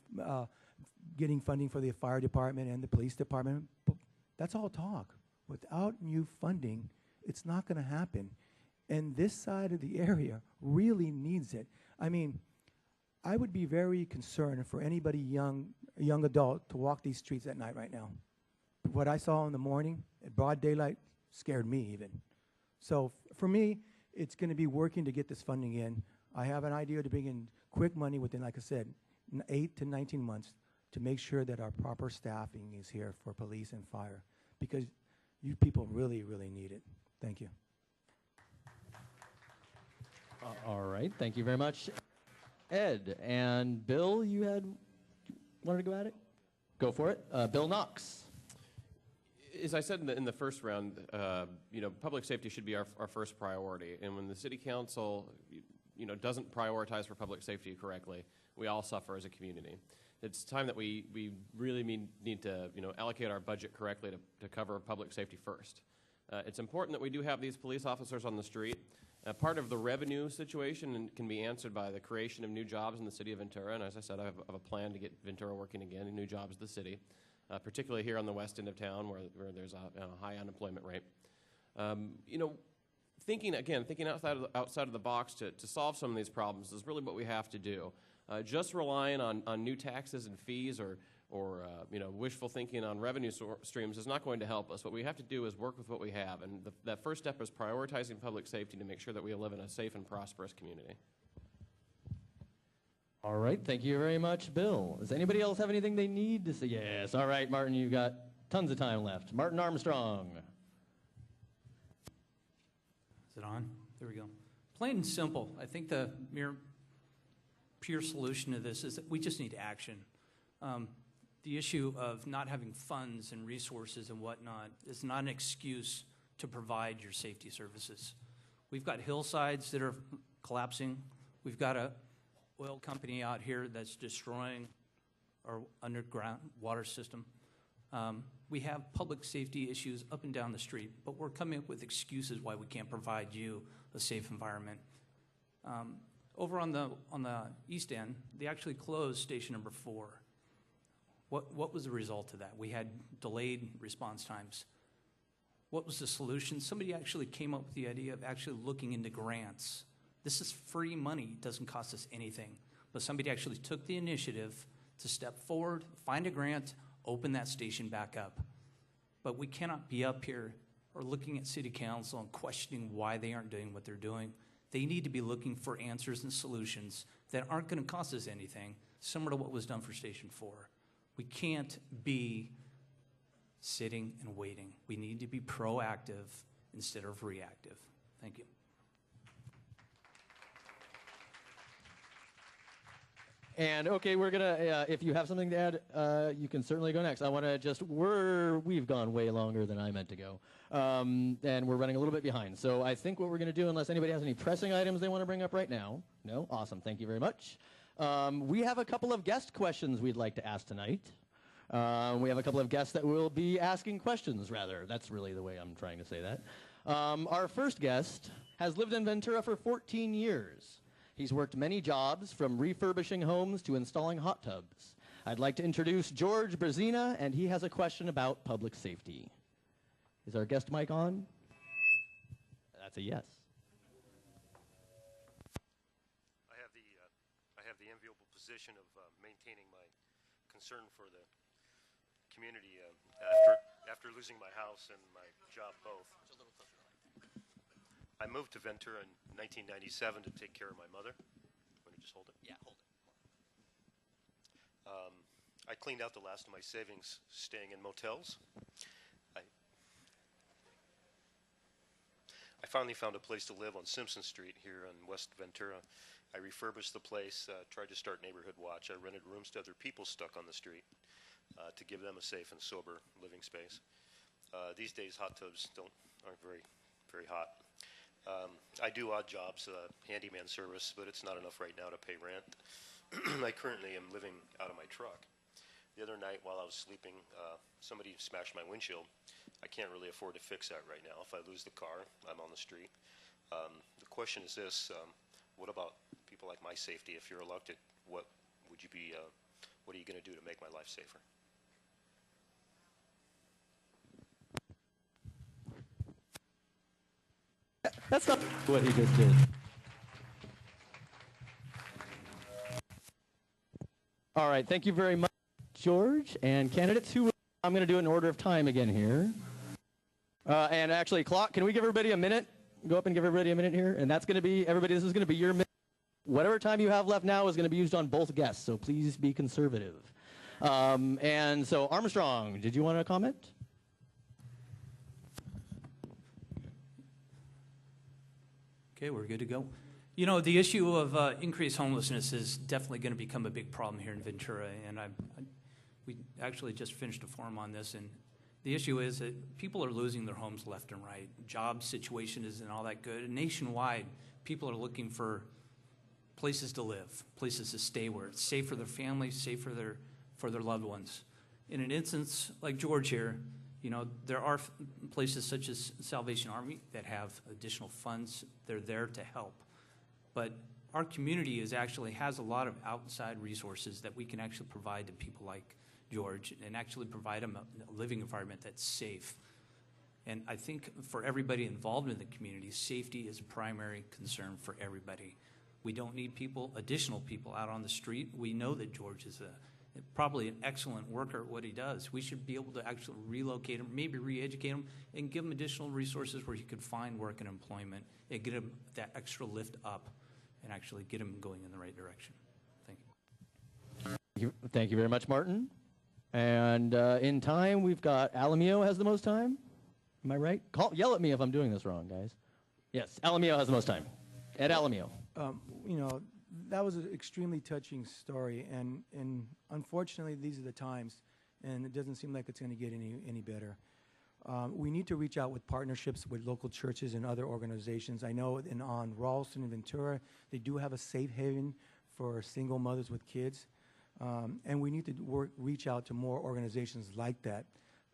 getting funding for the fire department and the police department, but that's all talk. Without new funding, it's not going to happen. And this side of the area really needs it. I mean, I would be very concerned for anybody young adult to walk these streets at night right now. What I saw in the morning at broad daylight scared me even. So for me, it's going to be working to get this funding in. I have an idea to bring in quick money within, like I said, 8 to 19 months to make sure that our proper staffing is here for police and fire, because you people really, really need it. Thank you. All right, thank you very much, Ed. And Bill, you wanted to go at it? Go for it. Bill Knox. As I said in the first round, you know, public safety should be our first priority. And when the city council, you know, doesn't prioritize for public safety correctly, we all suffer as a community. It's time that we really need to, you know, allocate our budget correctly to cover public safety first. It's important that we do have these police officers on the street. Part of the revenue situation can be answered by the creation of new jobs in the city of Ventura. And as I said, I have a plan to get Ventura working again in new jobs in the city, particularly here on the west end of town where there's a high unemployment rate. You know, thinking outside of the box to solve some of these problems is really what we have to do. Just relying on new taxes and fees or you know, wishful thinking on revenue streams is not going to help us. What we have to do is work with what we have, and that first step is prioritizing public safety to make sure that we live in a safe and prosperous community. All right, thank you very much, Bill. Does anybody else have anything they need to say? Yes, all right, Martin, you've got tons of time left. Martin Armstrong. Is it on? There we go. Plain and simple. I think the pure solution to this is that we just need action. The issue of not having funds and resources and whatnot is not an excuse to provide your safety services. We've got hillsides that are collapsing. We've got a oil company out here that's destroying our underground water system. We have public safety issues up and down the street, but we're coming up with excuses why we can't provide you a safe environment. Over on the east end, they actually closed station number 4. What was the result of that? We had delayed response times. What was the solution? Somebody actually came up with the idea of actually looking into grants. This is free money. It doesn't cost us anything. But somebody actually took the initiative to step forward, find a grant, open that station back up. But we cannot be up here or looking at city council and questioning why they aren't doing what they're doing. They need to be looking for answers and solutions that aren't going to cost us anything, similar to what was done for Station 4. We can't be sitting and waiting. We need to be proactive instead of reactive. Thank you. And okay, we're gonna. If you have something to add, you can certainly go next. I want to just. We've gone way longer than I meant to go, and we're running a little bit behind. So I think what we're gonna do, unless anybody has any pressing items they want to bring up right now. No, awesome. Thank you very much. We have a couple of guest questions we'd like to ask tonight. We have a couple of guests that will be asking questions. Rather, that's really the way I'm trying to say that. Our first guest has lived in Ventura for 14 years. He's worked many jobs, from refurbishing homes to installing hot tubs. I'd like to introduce George Brzezina, and he has a question about public safety. Is our guest mic on? That's a yes. I have the enviable position of maintaining my concern for the community after losing my house and my job both. I moved to Ventura in 1997 to take care of my mother. Want to just hold it? Yeah, hold it. I cleaned out the last of my savings staying in motels. I finally found a place to live on Simpson Street here in West Ventura. I refurbished the place, tried to start Neighborhood Watch. I rented rooms to other people stuck on the street to give them a safe and sober living space. These days, hot tubs aren't very hot. I do odd jobs, handyman service, but it's not enough right now to pay rent. I currently am living out of my truck. The other night while I was sleeping, somebody smashed my windshield. I can't really afford to fix that right now. If I lose the car, I'm on the street. The question is this, what about people like my safety? If you're elected, what are you going to do to make my life safer? That's not what he just did. All right, thank you very much, George. And candidates, I'm going to do it in order of time again here. And actually, clock, can we give everybody a minute? Go up and give everybody a minute here. And that's going to be, everybody, this is going to be your minute. Whatever time you have left now is going to be used on both guests, so please be conservative. And so, Armstrong, did you want to comment? Okay, we're good to go. You know, the issue of increased homelessness is definitely going to become a big problem here in Ventura, and we actually just finished a forum on this, and the issue is that people are losing their homes left and right. Job situation isn't all that good. And nationwide, people are looking for places to live, places to stay where it's safe for their families, safe for their loved ones. In an instance like George here, you know, there are places such as Salvation Army that have additional funds. They're there to help. But our community has a lot of outside resources that we can actually provide to people like George and actually provide them a living environment that's safe. And I think for everybody involved in the community, safety is a primary concern for everybody. We don't need additional people out on the street. We know that George is probably an excellent worker at what he does. We should be able to actually relocate him, maybe re-educate him, and give him additional resources where he could find work and employment and get him that extra lift up and actually get him going in the right direction. Thank you. Thank you very much, Martin. And in time, we've got Alamio has the most time. Am I right? Yell at me if I'm doing this wrong, guys. Yes, Alamio has the most time. Ed Alamio. You know, that was an extremely touching story, and unfortunately, these are the times, and it doesn't seem like it's going to get any better. We need to reach out with partnerships with local churches and other organizations. I know on Ralston and Ventura, they do have a safe haven for single mothers with kids, and we need to reach out to more organizations like that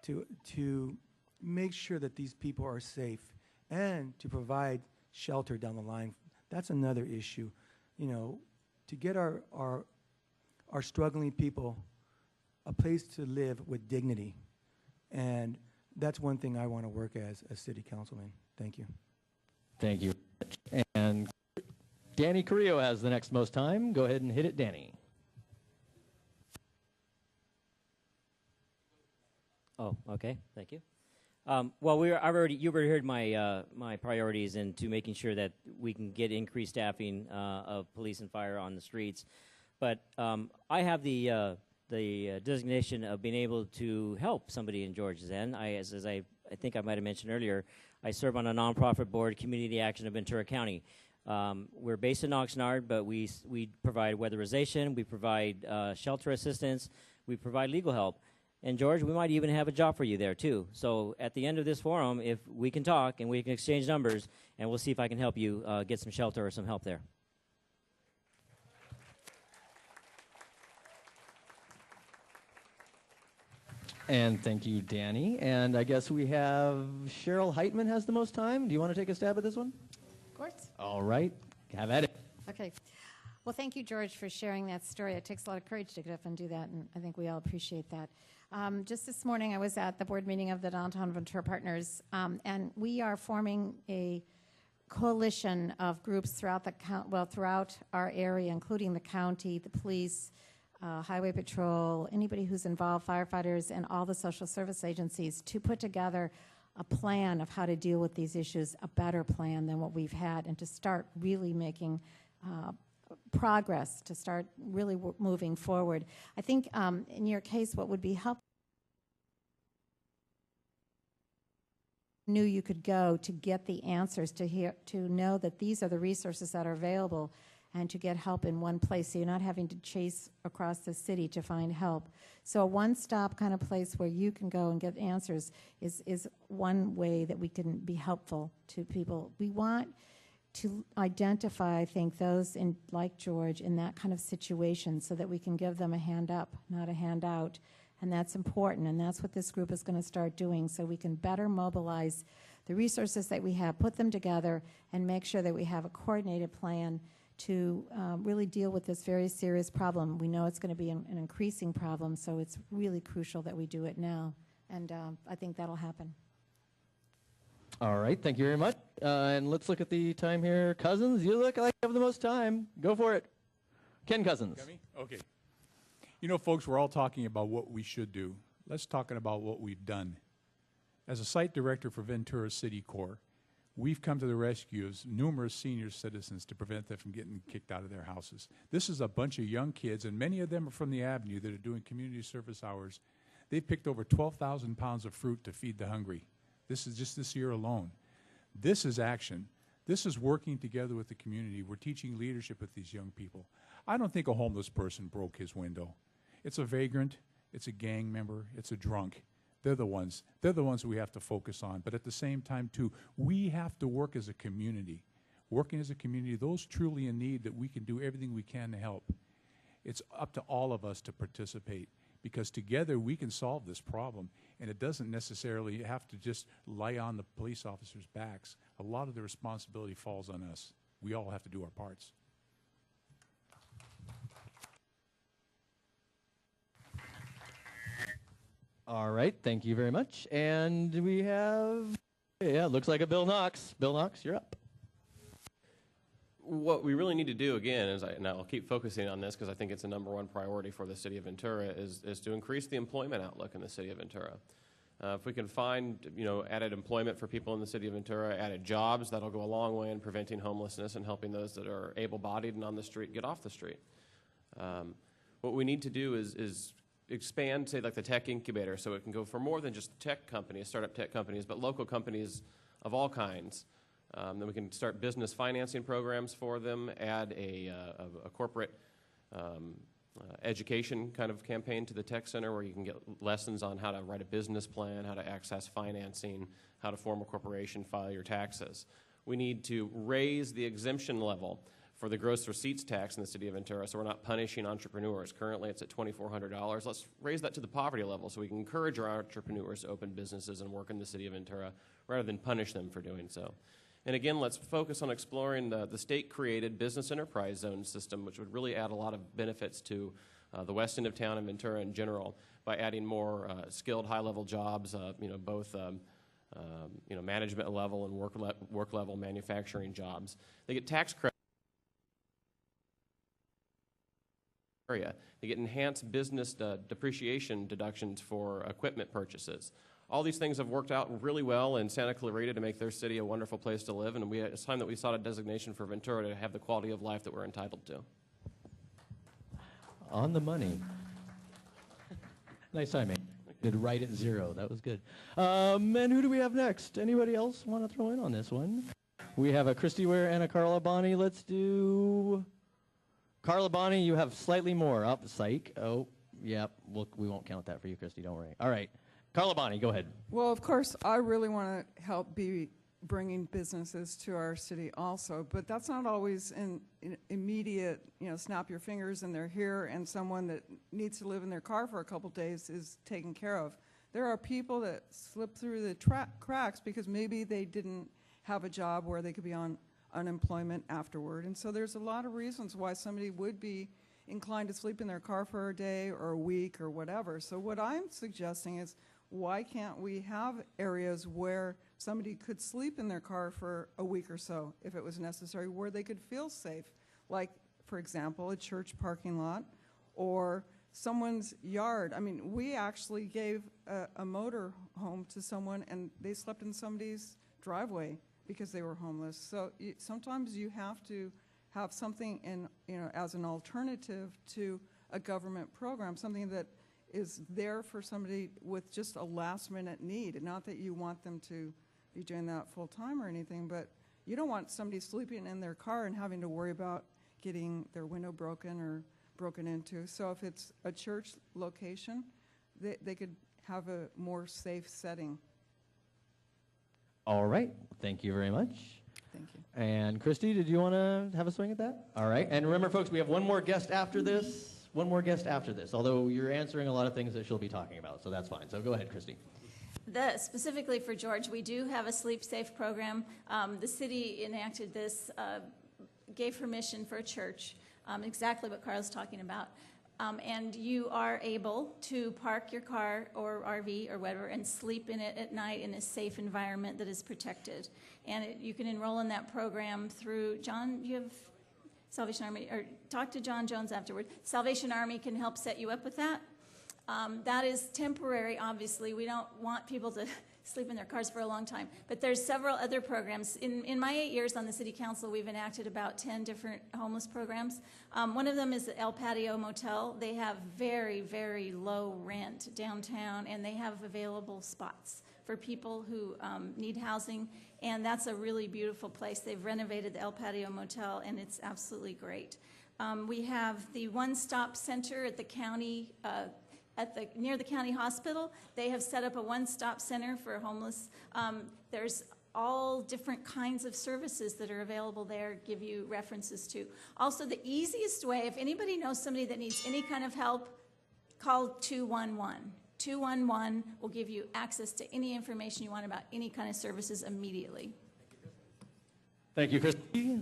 to make sure that these people are safe and to provide shelter down the line. That's another issue. You know, to get our struggling people a place to live with dignity. And that's one thing I want to work as a city councilman. Thank you. Thank you. And Danny Carrillo has the next most time. Go ahead and hit it, Danny. Oh, okay. Thank you. Well, you've already heard my priorities into making sure that we can get increased staffing of police and fire on the streets. But I have the designation of being able to help somebody in George's End. As I think I might have mentioned earlier, I serve on a nonprofit board, Community Action of Ventura County. We're based in Oxnard, but we provide weatherization, we provide shelter assistance, we provide legal help. And George, we might even have a job for you there too. So at the end of this forum, if we can talk and we can exchange numbers, and we'll see if I can help you get some shelter or some help there. And thank you, Danny. And I guess we have Cheryl Heitman has the most time. Do you want to take a stab at this one? Of course. All right. Have at it. Okay. Well, thank you, George, for sharing that story. It takes a lot of courage to get up and do that, and I think we all appreciate that. Just this morning, I was at the board meeting of the Downtown Ventura Partners, and we are forming a coalition of groups throughout throughout our area, including the county, the police, Highway Patrol, anybody who's involved, firefighters, and all the social service agencies, to put together a plan of how to deal with these issues, a better plan than what we've had, and to start really making progress, to start really moving forward. I think in your case, what would be helpful, knew you could go to get the answers, to know that these are the resources that are available, and to get help in one place, so you're not having to chase across the city to find help. So a one-stop kind of place where you can go and get answers is one way that we can be helpful to people. We want to identify, I think, those like George in that kind of situation, so that we can give them a hand up, not a hand out. And that's important, and that's what this group is going to start doing, so we can better mobilize the resources that we have, put them together, and make sure that we have a coordinated plan to really deal with this very serious problem. We know it's going to be an increasing problem, so it's really crucial that we do it now, and I think that'll happen. All right, thank you very much. And let's look at the time here. Cousins, you look like you have the most time. Go for it. Ken Cousins. Got me? Okay. You know, folks, we're all talking about what we should do. Let's talk about what we've done. As a site director for Ventura City Core, we've come to the rescue of numerous senior citizens to prevent them from getting kicked out of their houses. This is a bunch of young kids, and many of them are from the Avenue, that are doing community service hours. They've picked over 12,000 pounds of fruit to feed the hungry. This is just this year alone. This is action. This is working together with the community. We're teaching leadership with these young people. I don't think a homeless person broke his window. It's a vagrant, it's a gang member, it's a drunk. They're the ones we have to focus on. But at the same time, too, we have to work as a community. Working as a community, those truly in need, that we can do everything we can to help. It's up to all of us to participate, because together we can solve this problem. And it doesn't necessarily have to just lie on the police officers' backs. A lot of the responsibility falls on us. We all have to do our parts. All right, thank you very much. And we have, it looks like a Bill Knox. Bill Knox, you're up. What we really need to do, again, is, and I'll keep focusing on this because I think it's a #1 priority for the city of Ventura, is to increase the employment outlook in the city of Ventura. If we can find, added employment for people in the city of Ventura, added jobs, that'll go a long way in preventing homelessness and helping those that are able-bodied and on the street get off the street. What we need to do is expand, say, like the tech incubator, so it can go for more than just tech companies, startup tech companies, but local companies of all kinds. Then we can start business financing programs for them, add a corporate education kind of campaign to the tech center, where you can get lessons on how to write a business plan, how to access financing, how to form a corporation, file your taxes. We need to raise the exemption level for the gross receipts tax in the city of Ventura, so we're not punishing entrepreneurs. Currently, it's at $2,400. Let's raise that to the poverty level so we can encourage our entrepreneurs to open businesses and work in the city of Ventura rather than punish them for doing so. And again, let's focus on exploring the state-created business enterprise zone system, which would really add a lot of benefits to the west end of town and Ventura in general, by adding more skilled, high-level jobs, both management level and work level manufacturing jobs. They get tax credit. They get enhanced business depreciation deductions for equipment purchases. All these things have worked out really well in Santa Clarita to make their city a wonderful place to live, and it's time that we sought a designation for Ventura to have the quality of life that we're entitled to. On the money. Nice timing. Did right at 0. That was good. And who do we have next? Anybody else want to throw in on this one? We have a Christy Ware and a Carla Bonnie. Let's do Carla Bonnie. You have slightly more. Up, psych. Oh, yep. We won't count that for you, Christy. Don't worry. All right. Carla Bonnie, go ahead. Well, of course, I really want to help be bringing businesses to our city also, but that's not always in immediate, snap your fingers and they're here, and someone that needs to live in their car for a couple days is taken care of. There are people that slip through the cracks because maybe they didn't have a job where they could be on unemployment afterward, and so there's a lot of reasons why somebody would be inclined to sleep in their car for a day or a week or whatever. So what I'm suggesting is, why can't we have areas where somebody could sleep in their car for a week or so if it was necessary, where they could feel safe? Like, for example, a church parking lot or someone's yard. I mean, we actually gave a motor home to someone, and they slept in somebody's driveway because they were homeless. So sometimes you have to have something in, as an alternative to a government program, something that is there for somebody with just a last-minute need. Not that you want them to be doing that full-time or anything, but you don't want somebody sleeping in their car and having to worry about getting their window broken or broken into. So if it's a church location, they could have a more safe setting. All right. Thank you very much. Thank you. And Christy, did you want to have a swing at that? All right. And remember, folks, we have one more guest after this. Although you're answering a lot of things that she'll be talking about, so that's fine. So go ahead, Christy. Specifically for George, we do have a Sleep Safe program. The city enacted this, gave permission for a church, exactly what Carl's talking about. And you are able to park your car or RV or whatever and sleep in it at night in a safe environment that is protected. And you can enroll in that program through, John, you have Salvation Army, or talk to John Jones afterward. Salvation Army can help set you up with that. That is temporary, obviously. We don't want people to sleep in their cars for a long time. But there's several other programs. In my 8 years on the city council, we've enacted about 10 different homeless programs. One of them is the El Patio Motel. They have very, very low rent downtown, and they have available spots for people who need housing, and that's a really beautiful place. They've renovated the El Patio Motel, and it's absolutely great. We have the one-stop center at the county, near the county hospital. They have set up a one-stop center for homeless. There's all different kinds of services that are available there, give you references to. Also, the easiest way, if anybody knows somebody that needs any kind of help, call 211. 211 will give you access to any information you want about any kind of services immediately. Thank you, Christy.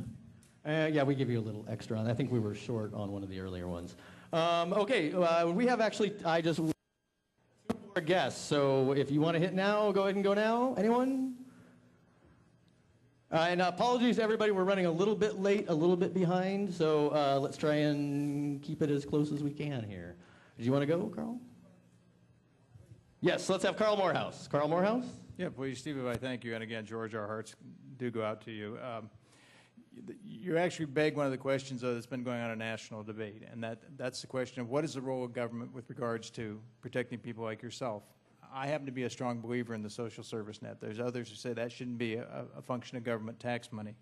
Yeah, we give you a little extra on. I think we were short on one of the earlier ones. Okay, we have actually, two more guests. So if you want to hit now, go ahead and go now. Anyone? And apologies to everybody, we're running a little bit late, a little bit behind. So let's try and keep it as close as we can here. Do you want to go, Carl? Yes, let's have Carl Morehouse. Carl Morehouse? Yeah, please, Steve, I thank you. And again, George, our hearts do go out to you. You actually beg one of the questions that's been going on in national debate, and that's the question of what is the role of government with regards to protecting people like yourself. I happen to be a strong believer in the social service net. There's others who say that shouldn't be a function of government tax money.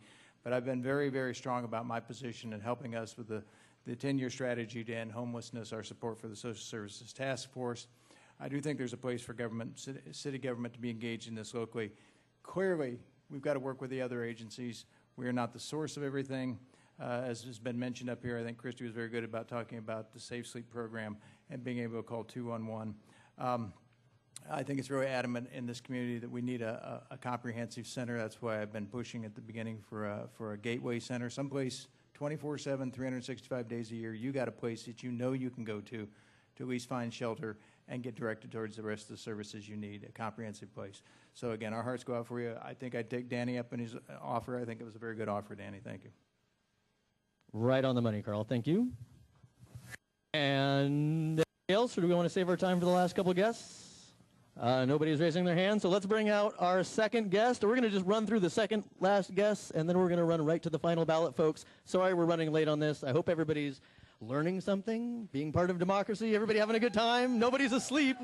But I've been very, very strong about my position in helping us with the 10-year strategy to end homelessness, our support for the Social Services Task Force. I do think there's a place for government, city government to be engaged in this locally. Clearly, we've got to work with the other agencies. We are not the source of everything. As has been mentioned up here, I think Christy was very good about talking about the Safe Sleep program and being able to call 211. I think it's very adamant in this community that we need a comprehensive center. That's why I've been pushing at the beginning for a gateway center, someplace 24/7, 365 days a year. You got a place that you know you can go to at least find shelter and get directed towards the rest of the services you need, a comprehensive place. So again, our hearts go out for you. I think I'd take Danny up in his offer. I think it was a very good offer, Danny. Thank you. Right on the money, Carl. Thank you. And anybody else, or do we want to save our time for the last couple of guests? Nobody's raising their hand, so let's bring out our second guest. We're going to just run through the second last guest, and then we're going to run right to the final ballot, folks. Sorry we're running late on this. I hope everybody's learning something, being part of democracy, everybody having a good time, nobody's asleep.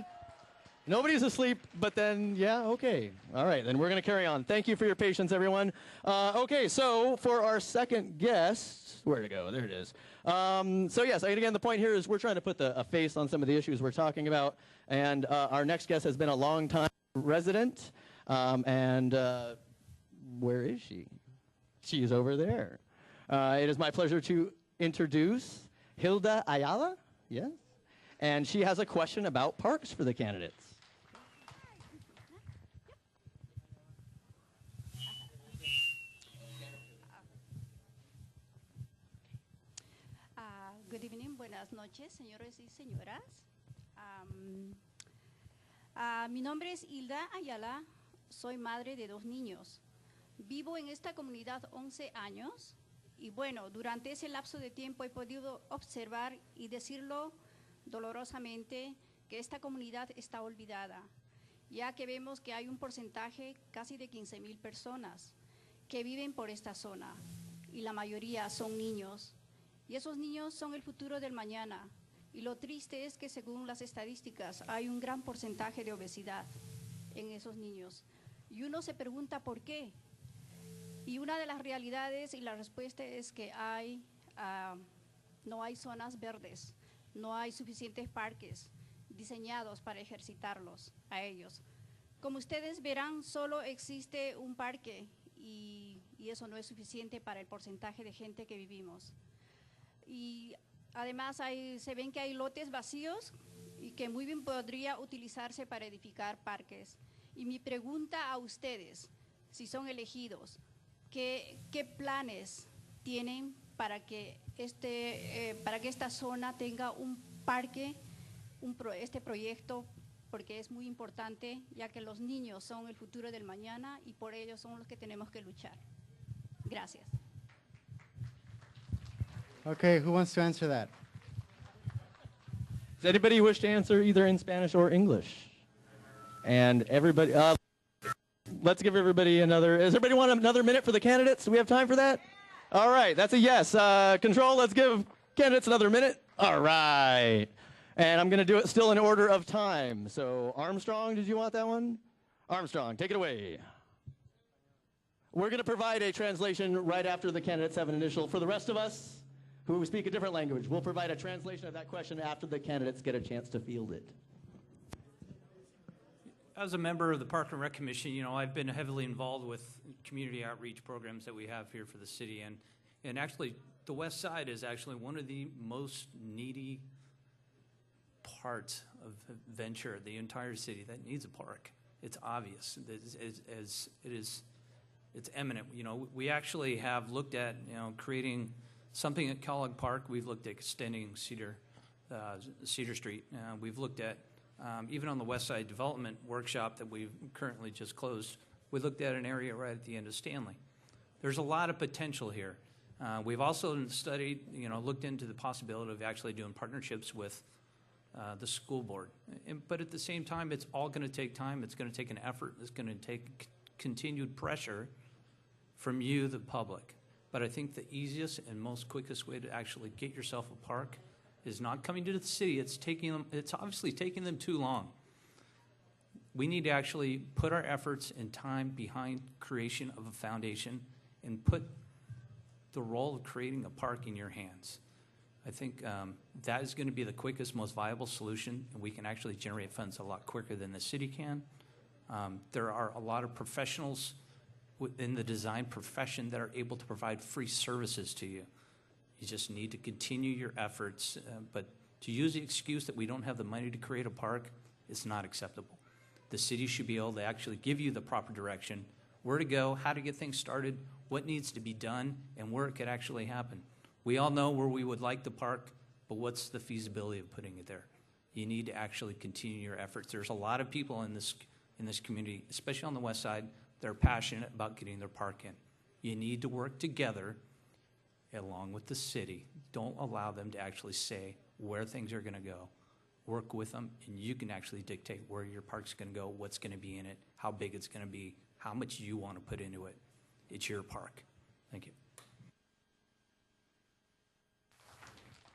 Nobody's asleep, but then, yeah, okay. All right, then we're going to carry on. Thank you for your patience, everyone. Okay, so for our second guest, where'd it go? There it is. So yes, again, the point here is we're trying to put a face on some of the issues we're talking about, and our next guest has been a long-time resident, where is she? She's over there. It is my pleasure to introduce Hilda Ayala, yes? And she has a question about parks for the candidates. Good evening, buenas noches, señores y señoras. Mi nombre es Hilda Ayala, soy madre de 2 niños. Vivo en esta comunidad 11 años y bueno, durante ese lapso de tiempo he podido observar y decirlo dolorosamente que esta comunidad está olvidada, ya que vemos que hay un porcentaje casi de 15,000 personas que viven por esta zona y la mayoría son niños. Y esos niños son el futuro del mañana. Y lo triste es que según las estadísticas hay un gran porcentaje de obesidad en esos niños. Y uno se pregunta por qué. Y una de las realidades y la respuesta es que no hay zonas verdes, no hay suficientes parques diseñados para ejercitarlos a ellos. Como ustedes verán, solo existe un parque y eso no es suficiente para el porcentaje de gente que vivimos. Y además se ven que hay lotes vacíos y que muy bien podría utilizarse para edificar parques. Y mi pregunta a ustedes, si son elegidos, ¿qué planes tienen para que esta zona tenga un parque, este proyecto? Porque es muy importante, ya que los niños son el futuro del mañana y por ellos son los que tenemos que luchar. Gracias. Okay, who wants to answer that? Does anybody wish to answer either in Spanish or English? And everybody, let's give everybody another, does everybody want another minute for the candidates? Do we have time for that? All right, that's a yes. Control, let's give candidates another minute. All right. And I'm going to do it still in order of time. So Armstrong, did you want that one? Armstrong, take it away. We're going to provide a translation right after the candidates have an initial. For the rest of us who speak a different language, we'll provide a translation of that question after the candidates get a chance to field it. As a member of the Park and Rec Commission, I've been heavily involved with community outreach programs that we have here for the city. And actually, the West Side is actually one of the most needy parts of Ventura, the entire city, that needs a park. It's obvious. It's eminent. We actually have looked at, creating something at Kellogg Park. We've looked at extending Cedar Street. We've looked at, even on the West Side Development Workshop that we've currently just closed, we looked at an area right at the end of Stanley. There's a lot of potential here. We've also studied, looked into the possibility of actually doing partnerships with the school board. But at the same time, it's all going to take time. It's going to take an effort. It's going to take continued pressure from you, the public. But I think the easiest and most quickest way to actually get yourself a park is not coming to the city. It's obviously taking them too long. We need to actually put our efforts and time behind creation of a foundation and put the role of creating a park in your hands. I think that is going to be the quickest, most viable solution, and we can actually generate funds a lot quicker than the city can. There are a lot of professionals within the design profession that are able to provide free services to you. You just need to continue your efforts, but to use the excuse that we don't have the money to create a park is not acceptable. The city should be able to actually give you the proper direction, where to go, how to get things started, what needs to be done, and where it could actually happen. We all know where we would like the park, but what's the feasibility of putting it there? You need to actually continue your efforts. There's a lot of people in this community, especially on the West Side, that are passionate about getting their park in. You need to work together along with the city. Don't allow them to actually say where things are going to go. Work with them, and you can actually dictate where your park's going to go, what's going to be in it, how big it's going to be, how much you want to put into it. It's your park. Thank you.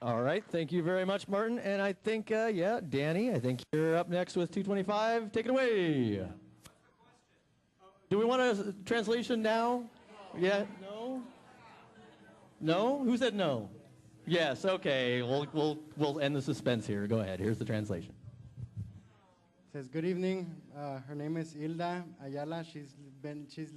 All right, thank you very much, Martin. And I think, yeah, Danny, I think you're up next with 225. Take it away. Do we want a translation now? Yeah, no? No? Who said no? Yes, okay, we'll end the suspense here. Go ahead, here's the translation. Says, good evening. Her name is Hilda Ayala. She's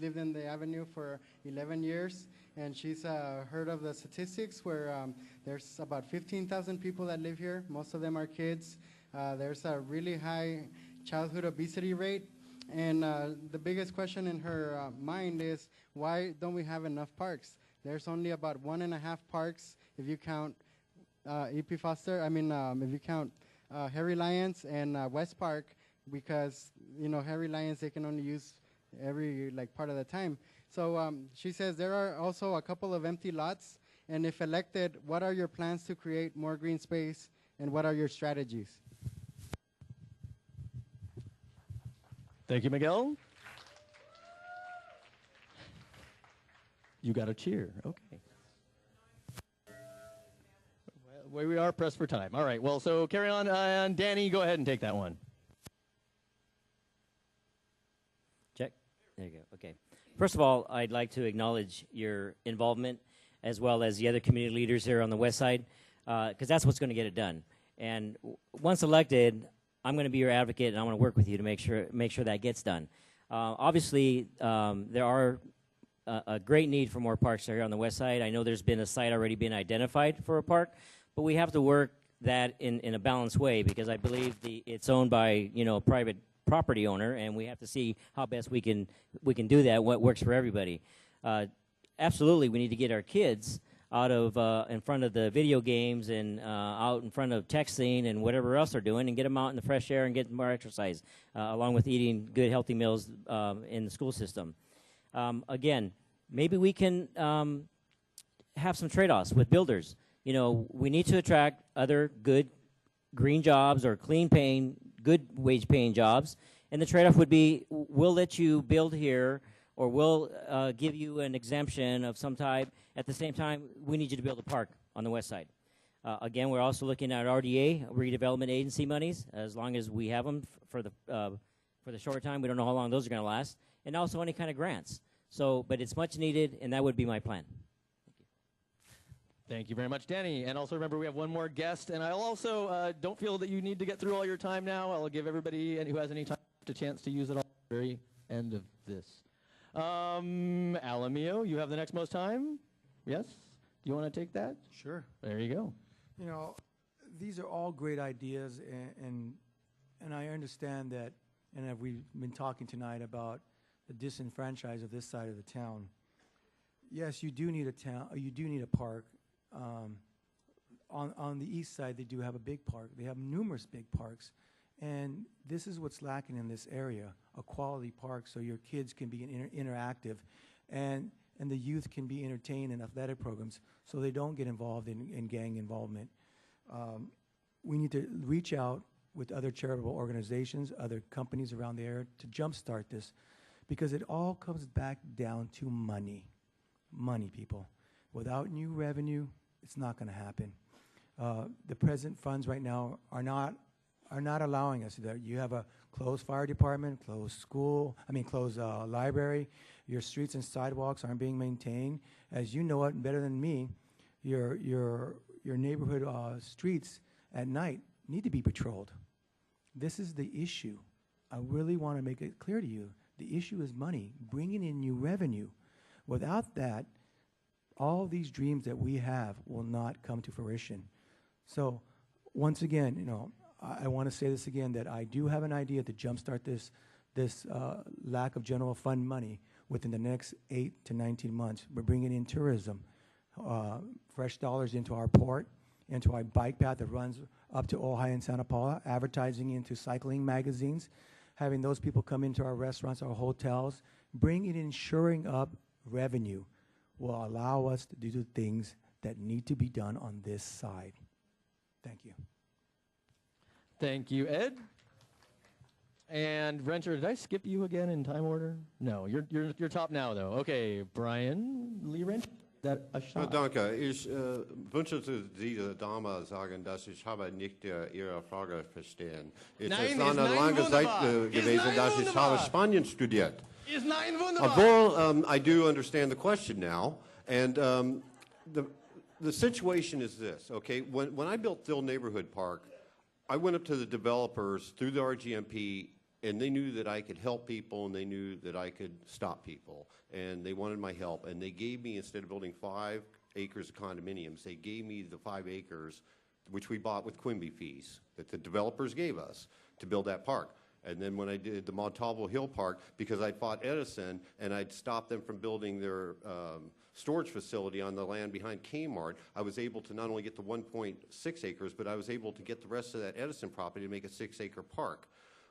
lived in the avenue for 11 years, and she's heard of the statistics where there's about 15,000 people that live here. Most of them are kids. There's a really high childhood obesity rate, and the biggest question in her mind is, why don't we have enough parks? There's only about 1.5 parks if you count E.P. Foster. If you count Harry Lyons and West Park, because Harry Lyons, they can only use every part of the time. So she says there are also a couple of empty lots, and if elected, what are your plans to create more green space, and what are your strategies? Thank you, Miguel. You got a cheer, okay. Well, we are pressed for time. All right, well, so carry on, and Danny, go ahead and take that one. Check. There you go. Okay. First of all, I'd like to acknowledge your involvement as well as the other community leaders here on the west side, because that's what's going to get it done. And once elected, I'm going to be your advocate, and I want to work with you to make sure that gets done. Obviously, there are a great need for more parks here on the west side. I know there's been a site already been identified for a park, but we have to work that in a balanced way, because I believe it's owned by private property owner, and we have to see how best we can do that, what works for everybody. Absolutely, we need to get our kids out of in front of the video games and out in front of texting and whatever else they're doing, and get them out in the fresh air and get more exercise, along with eating good, healthy meals in the school system. Again, maybe we can have some trade-offs with builders. We need to attract other good green jobs or clean-paying, good wage-paying jobs, and the trade-off would be, we'll let you build here, or we'll give you an exemption of some type. At the same time, we need you to build a park on the west side. Again, we're also looking at RDA, redevelopment agency monies, as long as we have them for the short time. We don't know how long those are going to last, and also any kind of grants. But it's much needed, and that would be my plan. Thank you very much, Danny. And also remember, we have one more guest. And I'll also, don't feel that you need to get through all your time now. I'll give everybody who has any time a chance to use it all at the very end of this. Alamio, you have the next most time? Yes? Do you want to take that? Sure. There you go. These are all great ideas, and I understand that, and we've been talking tonight about the disenfranchised of this side of the town. Yes, you do need a park. On the east side, they do have a big park. They have numerous big parks, and this is what's lacking in this area: a quality park, so your kids can be interactive, and the youth can be entertained in athletic programs, so they don't get involved in gang involvement. We need to reach out with other charitable organizations, other companies around the area to jumpstart this, because it all comes back down to money. Money, people. Without new revenue, it's not going to happen. The present funds right now are not allowing us. You have a closed fire department, closed school, closed library. Your streets and sidewalks aren't being maintained. As you know it better than me, your neighborhood streets at night need to be patrolled. This is the issue. I really want to make it clear to you. The issue is money, bringing in new revenue. Without that, all these dreams that we have will not come to fruition. So, once again, I want to say this again, that I do have an idea to jumpstart this lack of general fund money within the next 8 to 19 months. We're bringing in tourism, fresh dollars into our port, into our bike path that runs up to Ojai and Santa Paula, advertising into cycling magazines, having those people come into our restaurants, our hotels, bringing in, shoring up revenue will allow us to do the things that need to be done on this side. Thank you. Thank you, Ed. And Rencher, did I skip you again in time order? No, you're top now, though. Okay, Brian, Lee Rencher. that a shot. Danke. Ich wünsche diese Dame sagen, dass ich habe nicht Ihre Frage verstehen. Es Nein, ist ist eine nein lange Zeit wunderbar. gewesen, Ist dass nein ich habe wunderbar. Spanien studiert. Is nein wunderbar. Obwohl, I do understand the question now, and the situation is this, okay? When I built Dill Neighborhood Park, I went up to the developers through the RGMP, and they knew that I could help people, and they knew that I could stop people, and they wanted my help, and they gave me, instead of building 5 acres of condominiums, they gave me the 5 acres, which we bought with Quimby fees, that the developers gave us to build that park. And then when I did the Montalvo Hill Park, because I'd fought Edison, and I'd stopped them from building their storage facility on the land behind Kmart, I was able to not only get the 1.6 acres, but I was able to get the rest of that Edison property to make a 6-acre park.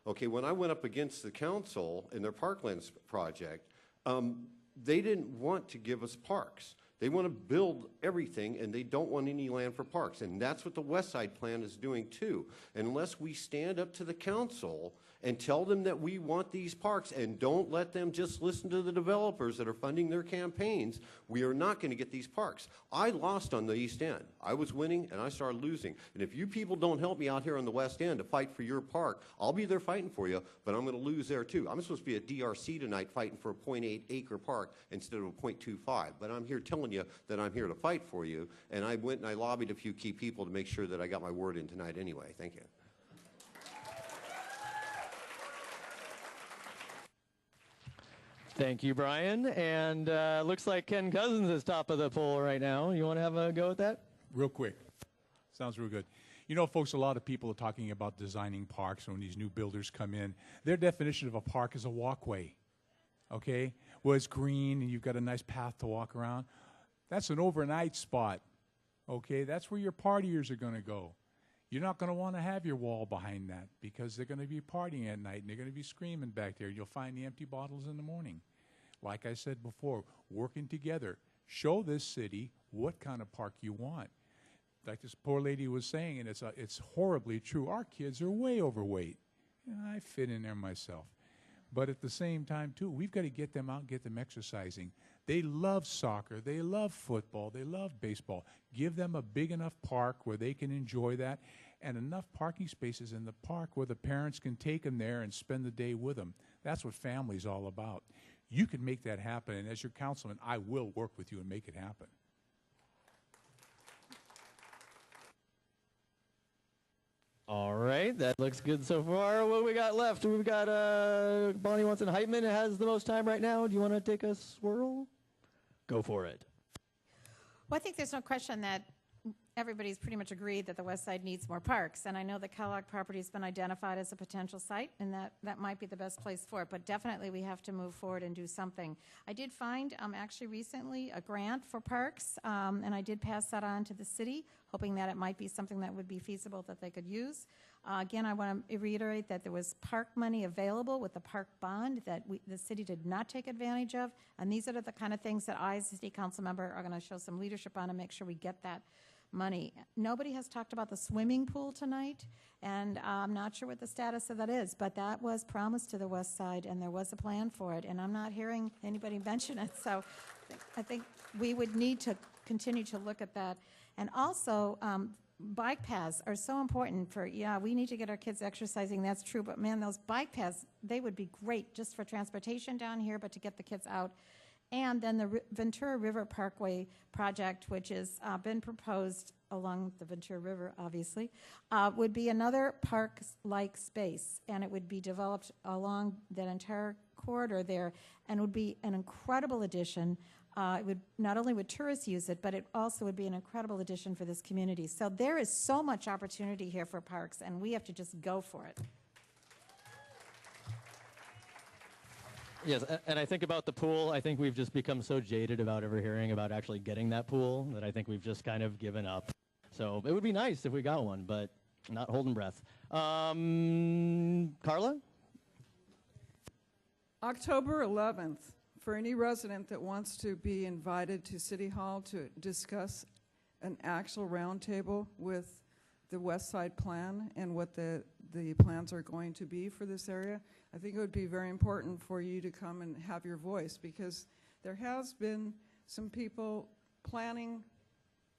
Okay, when I went up against the council in their parklands project, they didn't want to give us parks. They want to build everything, and they don't want any land for parks. And that's what the Westside plan is doing, too. Unless we stand up to the council and tell them that we want these parks and don't let them just listen to the developers that are funding their campaigns, we are not going to get these parks. I lost on the East End. I was winning, and I started losing. And if you people don't help me out here on the West End to fight for your park, I'll be there fighting for you, but I'm going to lose there, too. I'm supposed to be at DRC tonight fighting for a 0.8-acre park instead of a 0.25, but I'm here telling you that I'm here to fight for you, and I went and I lobbied a few key people to make sure that I got my word in tonight anyway. Thank you. Thank you, Brian. And looks like Ken Cousins is top of the poll right now. You want to have a go at that? Real quick. Sounds real good. You know, folks, a lot of people are talking about designing parks when these new builders come in. Their definition of a park is a walkway, okay? Well, it's green and you've got a nice path to walk around. That's an overnight spot, okay? That's where your partiers are going to go. You're not going to want to have your wall behind that because they're going to be partying at night and they're going to be screaming back there. You'll find the empty bottles in the morning. Like I said before, working together. Show this city what kind of park you want. Like this poor lady was saying, and it's horribly true, our kids are way overweight. And I fit in there myself. But at the same time, too, we've got to get them out and get them exercising. They love soccer. They love football. They love baseball. Give them a big enough park where they can enjoy that and enough parking spaces in the park where the parents can take them there and spend the day with them. That's what family's all about. You can make that happen, and as your councilman, I will work with you and make it happen. All right, that looks good so far. What we got left? We've got Bonnie Watson Heitman has the most time right now. Do you want to take a swirl? Go for it. Well, I think there's no question that everybody's pretty much agreed that the West Side needs more parks. And I know the Kellogg property has been identified as a potential site, and that might be the best place for it. But definitely we have to move forward and do something. I did find actually recently a grant for parks, and I did pass that on to the city, hoping that it might be something that would be feasible that they could use. Again, I want to reiterate that there was park money available with the park bond that the city did not take advantage of. And these are the kind of things that I, as a city council member, are going to show some leadership on and make sure we get that money. Nobody has talked about the swimming pool tonight, and I'm not sure what the status of that is, but that was promised to the West Side, and there was a plan for it, and I'm not hearing anybody mention it. So I think we would need to continue to look at that. And also, bike paths are so important for, we need to get our kids exercising, that's true, but man, those bike paths, they would be great just for transportation down here, but to get the kids out. And then the Ventura River Parkway project, which has been proposed along the Ventura River, obviously, would be another park-like space, and it would be developed along that entire corridor there, and would be an incredible addition. It would not only would tourists use it, but it also would be an incredible addition for this community. So there is so much opportunity here for parks, and we have to just go for it. Yes, and I think about the pool. I think we've just become so jaded about ever hearing about actually getting that pool that I think we've just kind of given up. So it would be nice if we got one, but not holding breath. Carla? October 11th, for any resident that wants to be invited to City Hall to discuss an actual roundtable with the West Side plan and what the plans are going to be for this area, I think it would be very important for you to come and have your voice, because there has been some people planning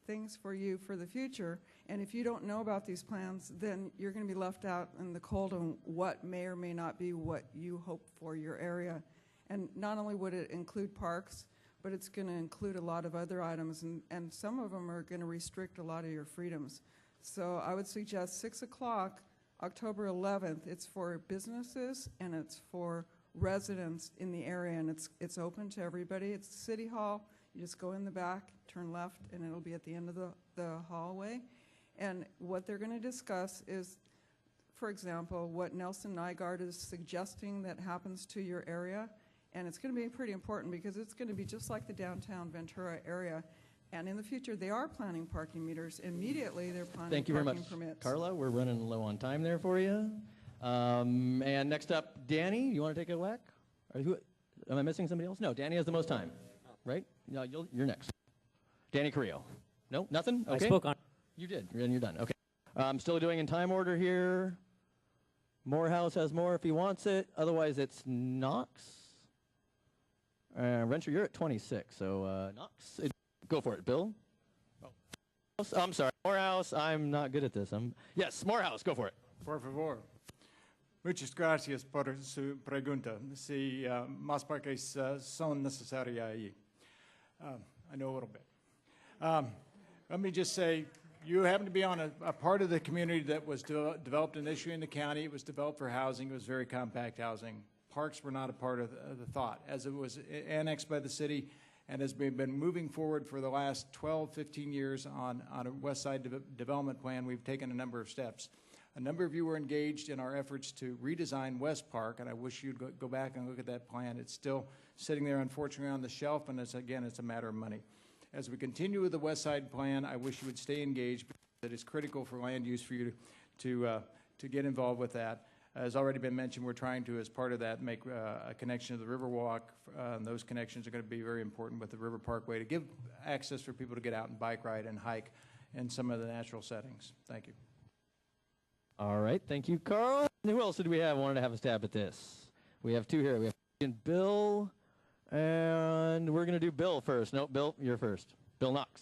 things for you for the future. And if you don't know about these plans, then you're going to be left out in the cold on what may or may not be what you hope for your area. And not only would it include parks, but it's going to include a lot of other items, and some of them are going to restrict a lot of your freedoms. So I would suggest 6 o'clock, October 11th. It's for businesses and it's for residents in the area, and it's open to everybody. It's City Hall. You just go in the back, turn left, and it'll be at the end of the hallway. And what they're going to discuss is, for example, what Nelson Nygaard is suggesting that happens to your area. And it's going to be pretty important because it's going to be just like the downtown Ventura area. And in the future, they are planning parking meters. Immediately, they're planning Thank you very parking much, permits. Carla. We're running low on time there for you. And next up, Danny, you want to take a whack? Or who, am I missing somebody else? No, Danny has the most time, right? No, you're next. Danny Carrillo. No, nothing? Okay. I spoke on. You did, and you're done. Okay. I'm still doing in time order here. Morehouse has more if he wants it. Otherwise, it's Knox. Rencher, you're at 26, so Knox, go for it, Bill. Oh. I'm sorry, Morehouse. I'm not good at this. Yes, Morehouse, go for it. Por favor. Muchas gracias por su pregunta. Si más parques son necesarios ahí. I know a little bit. Let me just say, you happen to be on a part of the community that was developed initially in the county. It was developed for housing. It was very compact housing. Parks were not a part of the thought. As it was annexed by the city and has been moving forward for the last 12, 15 years on a Westside development plan, we've taken a number of steps. A number of you were engaged in our efforts to redesign West Park, and I wish you'd go back and look at that plan. It's still sitting there, unfortunately, on the shelf, and it's a matter of money. As we continue with the Westside plan, I wish you would stay engaged, because it is critical for land use for you to get involved with that. As already been mentioned, we're trying to, as part of that, make a connection to the Riverwalk. And those connections are going to be very important with the River Parkway to give access for people to get out and bike ride and hike in some of the natural settings. Thank you. All right, thank you, Carl. And who else did we have wanted to have a stab at this? We have two here. We have Bill, and we're going to do Bill first. No, Bill, you're first. Bill Knox.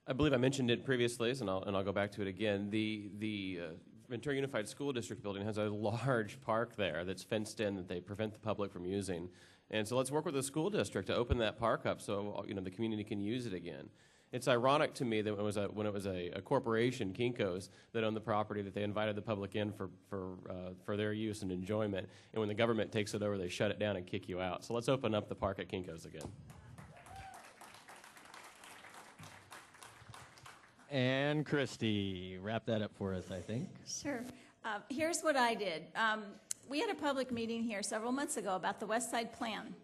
I believe I mentioned it previously, and I'll go back to it again. The Ventura Unified School District building has a large park there that's fenced in that they prevent the public from using. And so let's work with the school district to open that park up so the community can use it again. It's ironic to me that when it was a corporation, Kinko's, that owned the property, that they invited the public in for their use and enjoyment. And when the government takes it over, they shut it down and kick you out. So let's open up the park at Kinko's again. And Christy, wrap that up for us, I think. Sure. Here's what I did. We had a public meeting here several months ago about the Westside Plan.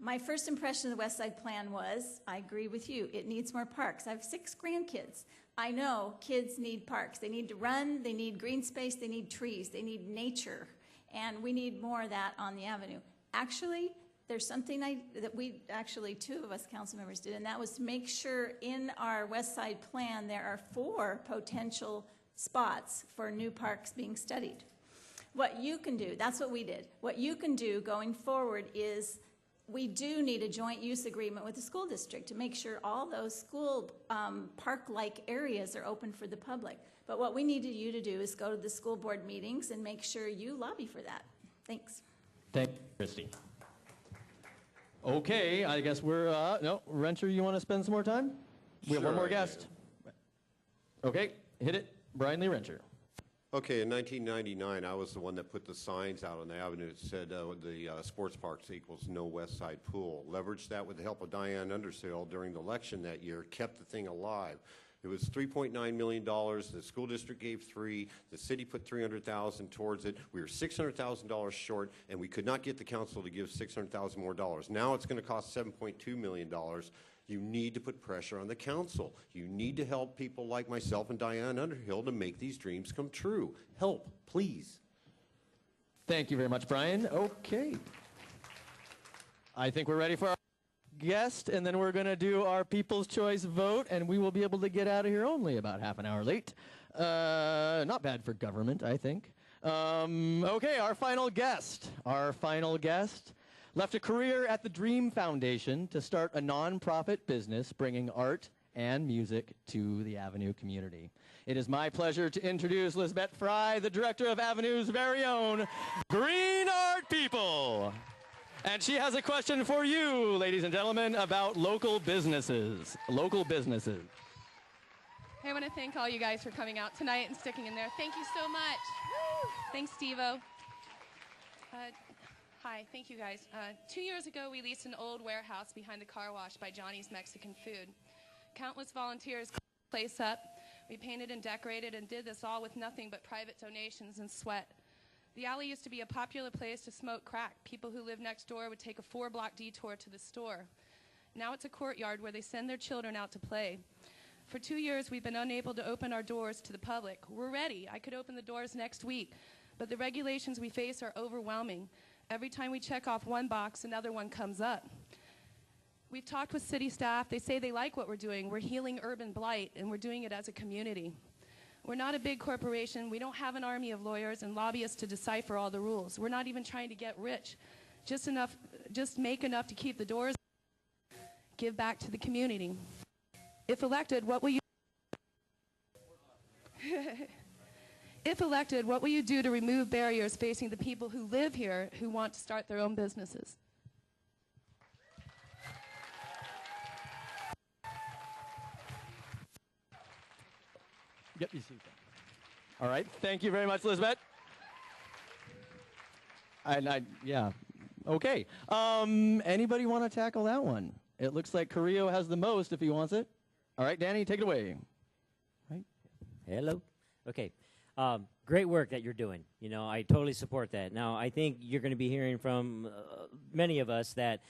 My first impression of the Westside Plan was, I agree with you, it needs more parks. I have 6 grandkids. I know kids need parks. They need to run, they need green space, they need trees, they need nature, and we need more of that on the avenue. Actually, there's something that we actually, 2 of us council members did, and that was to make sure in our Westside Plan there are 4 potential spots for new parks being studied. What you can do, that's what we did. What you can do going forward is we do need a joint use agreement with the school district to make sure all those school park-like areas are open for the public. But what we needed you to do is go to the school board meetings and make sure you lobby for that. Thanks. Thank you, Christy. Okay, I guess we're, no, Rencher, you want to spend some more time? We have one more guest. Okay, hit it. Brian Lee Rencher. Okay, in 1999, I was the one that put the signs out on the avenue that said the sports parks equals no West Side pool. Leveraged that with the help of Diane Undersale during the election that year, kept the thing alive. It was $3.9 million. The school district gave $3 million. The city put $300,000 towards it. We were $600,000 short, and we could not get the council to give $600,000 more dollars. Now it's going to cost $7.2 million. You need to put pressure on the council. You need to help people like myself and Diane Underhill to make these dreams come true. Help, please. Thank you very much, Brian. Okay. I think we're ready for our guest, and then we're going to do our People's Choice vote, and we will be able to get out of here only about half an hour late. Not bad for government, I think. Okay, our final guest. left a career at the Dream Foundation to start a nonprofit business bringing art and music to the Avenue community. It is my pleasure to introduce Lisbeth Fry, the director of Avenue's very own Green Art People. And she has a question for you, ladies and gentlemen, about local businesses. Local businesses. I want to thank all you guys for coming out tonight and sticking in there. Thank you so much. Woo! Thanks, Steve-O. Hi, thank you guys. 2 years ago, we leased an old warehouse behind the car wash by Johnny's Mexican Food. Countless volunteers cleaned the place up. We painted and decorated and did this all with nothing but private donations and sweat. The alley used to be a popular place to smoke crack. People who lived next door would take a 4-block detour to the store. Now it's a courtyard where they send their children out to play. For 2 years, we've been unable to open our doors to the public. We're ready. I could open the doors next week, but the regulations we face are overwhelming. Every time we check off one box, another one comes up. We've talked with city staff. They say they like what we're doing. We're healing urban blight, and we're doing it as a community. We're not a big corporation. We don't have an army of lawyers and lobbyists to decipher all the rules. We're not even trying to get rich. Just make enough to keep the doors open. Give back to the community. If elected, what will you If elected, what will you do to remove barriers facing the people who live here who want to start their own businesses? Yep, you see that. All right, thank you very much, Lisbeth. Yeah, okay. Anybody want to tackle that one? It looks like Carrillo has the most if he wants it. All right, Danny, take it away. Right. Hello. Okay. Great work that you're doing. You know, I totally support that. Now, I think you're going to be hearing from many of us that,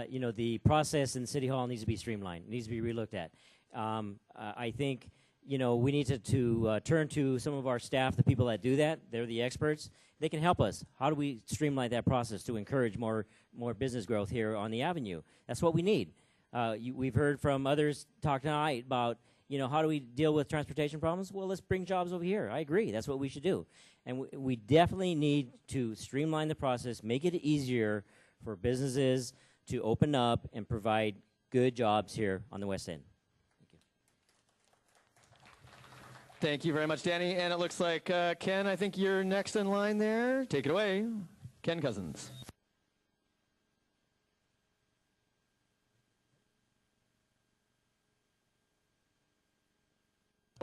you know, the process in City Hall needs to be streamlined. It needs to be relooked at. I think, you know, we need to turn to some of our staff, the people that do that. They're the experts. They can help us. How do we streamline that process to encourage more business growth here on the Avenue? That's what we need. We've heard from others talk tonight about, you know, how do we deal with transportation problems? Well, let's bring jobs over here. I agree. That's what we should do. And we definitely need to streamline the process, make it easier for businesses to open up and provide good jobs here on the West End. Thank you very much, Danny. And it looks like, Ken, I think you're next in line there. Take it away. Ken Cousins.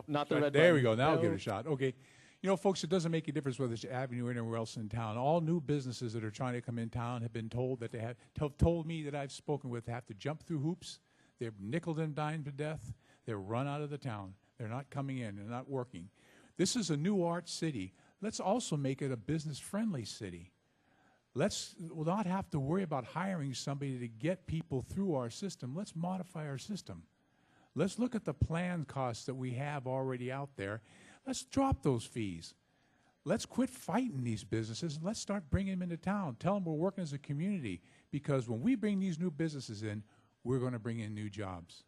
Not the red There button. we go. Now I'll No. give it a shot. Okay. You know, folks, it doesn't make a difference whether it's Avenue or anywhere else in town. All new businesses that are trying to come in town have been told that they have told me that I've spoken with have to jump through hoops. They're nickeled and dimed to death. They're run out of the town. They're not coming in. They're not working. This is a new art city. Let's also make it a business-friendly city. We'll not have to worry about hiring somebody to get people through our system. Let's modify our system. Let's look at the plan costs that we have already out there. Let's drop those fees. Let's quit fighting these businesses. Let's start bringing them into town. Tell them we're working as a community, because when we bring these new businesses in, we're going to bring in new jobs.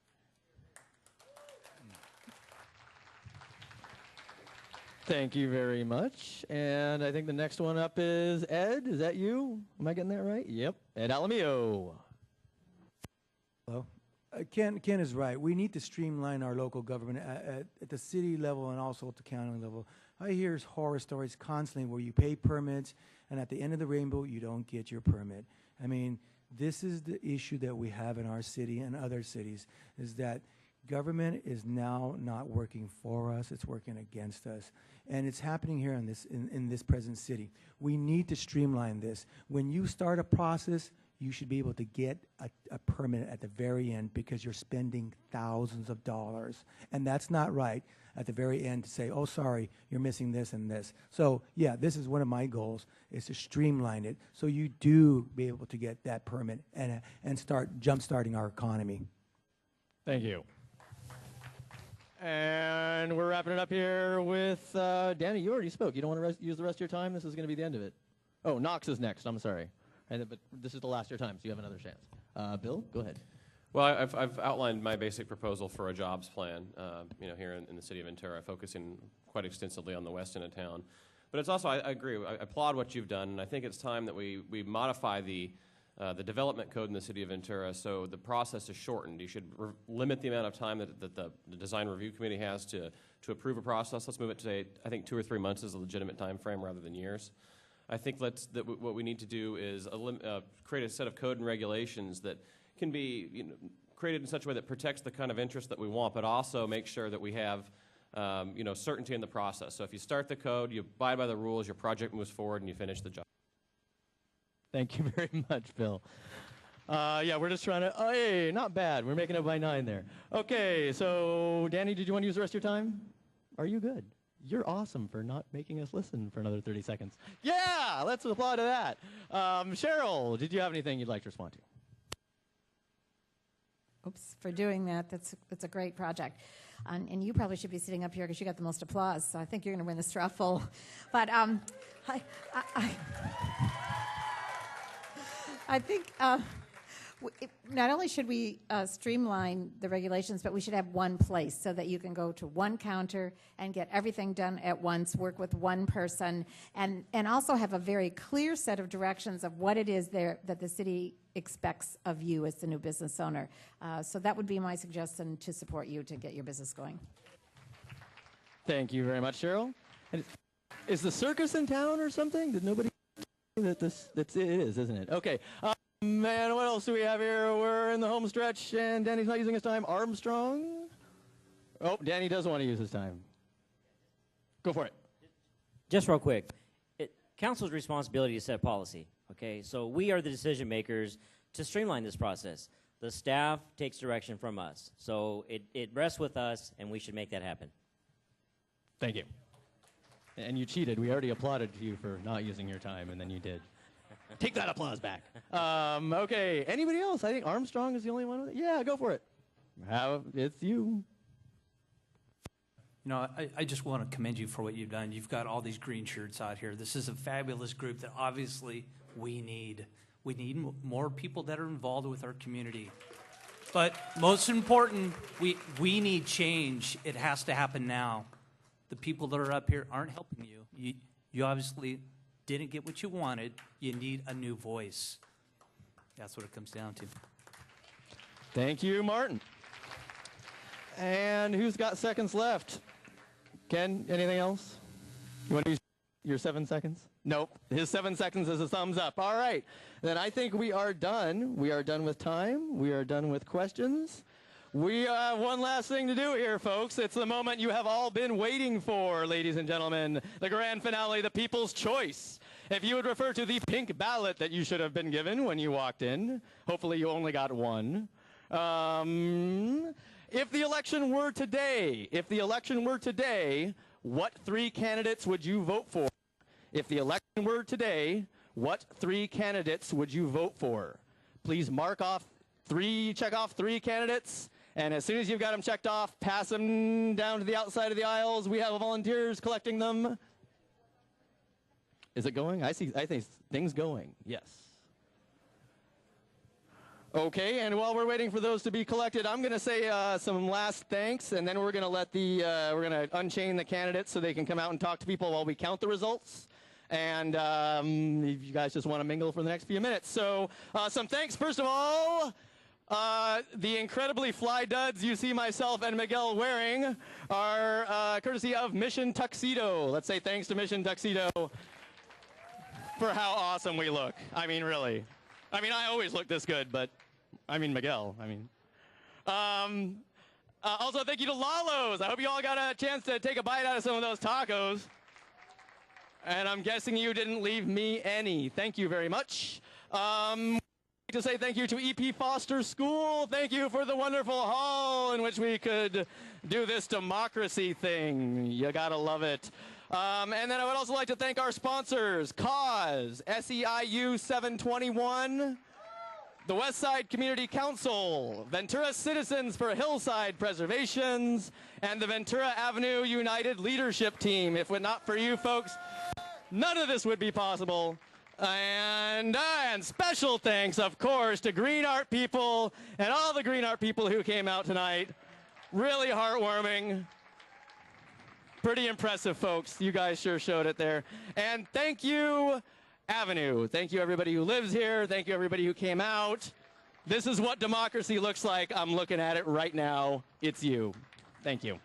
Thank you very much. And I think the next one up is Ed. Is that you? Am I getting that right? Yep. Ed Alamillo. Hello. Ken is right. We need to streamline our local government at the city level and also at the county level. I hear horror stories constantly where you pay permits and at the end of the rainbow you don't get your permit. I mean, this is the issue that we have in our city and other cities, is that government is now not working for us, it's working against us. And it's happening here in this present city. We need to streamline this. When you start a process, you should be able to get a permit at the very end, because you're spending thousands of dollars. And that's not right at the very end to say, oh, sorry, you're missing this and this. So, yeah, this is one of my goals, is to streamline it so you do be able to get that permit and start jump-starting our economy. Thank you. And we're wrapping it up here with Danny. You already spoke. You don't want to use the rest of your time? This is going to be the end of it. Oh, Knox is next. I'm sorry. But this is the last of your time, so you have another chance. Bill, go ahead. Well, I've outlined my basic proposal for a jobs plan, you know, here in the city of Ventura, focusing quite extensively on the west end of town. But it's also, I agree, I applaud what you've done, and I think it's time that we modify the the development code in the city of Ventura, so the process is shortened. You should limit the amount of time that the design review committee has to approve a process. Let's move it to, I think, 2 or 3 months is a legitimate time frame rather than years. I think what we need to do is create a set of code and regulations that can be created in such a way that protects the kind of interest that we want, but also make sure that we have certainty in the process. So if you start the code, you abide by the rules, your project moves forward, and you finish the job. Thank you very much, Phil. Yeah, we're just trying to, oh, hey, not bad. We're making it by 9 there. Okay, so Danny, did you want to use the rest of your time? Are you good? You're awesome for not making us listen for another 30 seconds. Yeah, let's applaud to that. Cheryl, did you have anything you'd like to respond to? Oops, for doing that. That's a great project. And you probably should be sitting up here because you got the most applause, so I think you're going to win the straw full. But I think not only should we streamline the regulations, but we should have one place so that you can go to one counter and get everything done at once, work with one person, and also have a very clear set of directions of what it is there that the city expects of you as the new business owner. So that would be my suggestion to support you to get your business going. Thank you very much, Cheryl. And is the circus in town or something? Did nobody that it is, isn't it? Okay. Man, what else do we have here? We're in the home stretch, and Danny's not using his time. Armstrong? Oh, Danny does want to use his time. Go for it. Just real quick. Council's responsibility to set policy, okay? So we are the decision makers to streamline this process. The staff takes direction from us. So it rests with us, and we should make that happen. Thank you. And you cheated. We already applauded you for not using your time, and then you did. Take that applause back. Okay, anybody else? I think Armstrong is the only one with it. Yeah, go for it. It's you. You know, I just want to commend you for what you've done. You've got all these green shirts out here. This is a fabulous group that obviously we need. We need more people that are involved with our community. But most important, we need change. It has to happen now. The people that are up here aren't helping you. You obviously didn't get what you wanted. You need a new voice. That's what it comes down to. Thank you, Martin. And who's got seconds left? Ken, anything else? You want to use your 7 seconds? Nope. His 7 seconds is a thumbs up. All right. Then I think we are done. We are done with time. We are done with questions. We have one last thing to do here, folks. It's the moment you have all been waiting for, ladies and gentlemen. The grand finale, the People's Choice. If you would refer to the pink ballot that you should have been given when you walked in, hopefully you only got one. If the election were today, what 3 candidates would you vote for? If the election were today, what 3 candidates would you vote for? Please check off 3 candidates. And as soon as you've got them checked off, pass them down to the outside of the aisles. We have volunteers collecting them. Is it going? I think things going. Yes. Okay, and while we're waiting for those to be collected, I'm going to say some last thanks, and then we're going to we're going to unchain the candidates so they can come out and talk to people while we count the results. And if you guys just want to mingle for the next few minutes. So some thanks, first of all. The incredibly fly duds you see myself and Miguel wearing are courtesy of Mission Tuxedo. Let's say thanks to Mission Tuxedo for how awesome we look. I mean, really. I mean, I always look this good, but I mean, Miguel. I mean. Also, thank you to Lalo's. I hope you all got a chance to take a bite out of some of those tacos. And I'm guessing you didn't leave me any. Thank you very much. To say thank you to E.P. Foster School. Thank you for the wonderful hall in which we could do this democracy thing. You gotta love it. And then I would also like to thank our sponsors, CAUSE, SEIU 721, the Westside Community Council, Ventura Citizens for Hillside Preservations, and the Ventura Avenue United Leadership Team. If it not for you folks, none of this would be possible. And special thanks, of course, to Green Art people and all the Green Art people who came out tonight. Really heartwarming. Pretty impressive, folks. You guys sure showed it there. And thank you Avenue. Thank you, everybody who lives here. Thank you, everybody who came out. This is what democracy looks like. I'm looking at it right now. It's you. Thank you.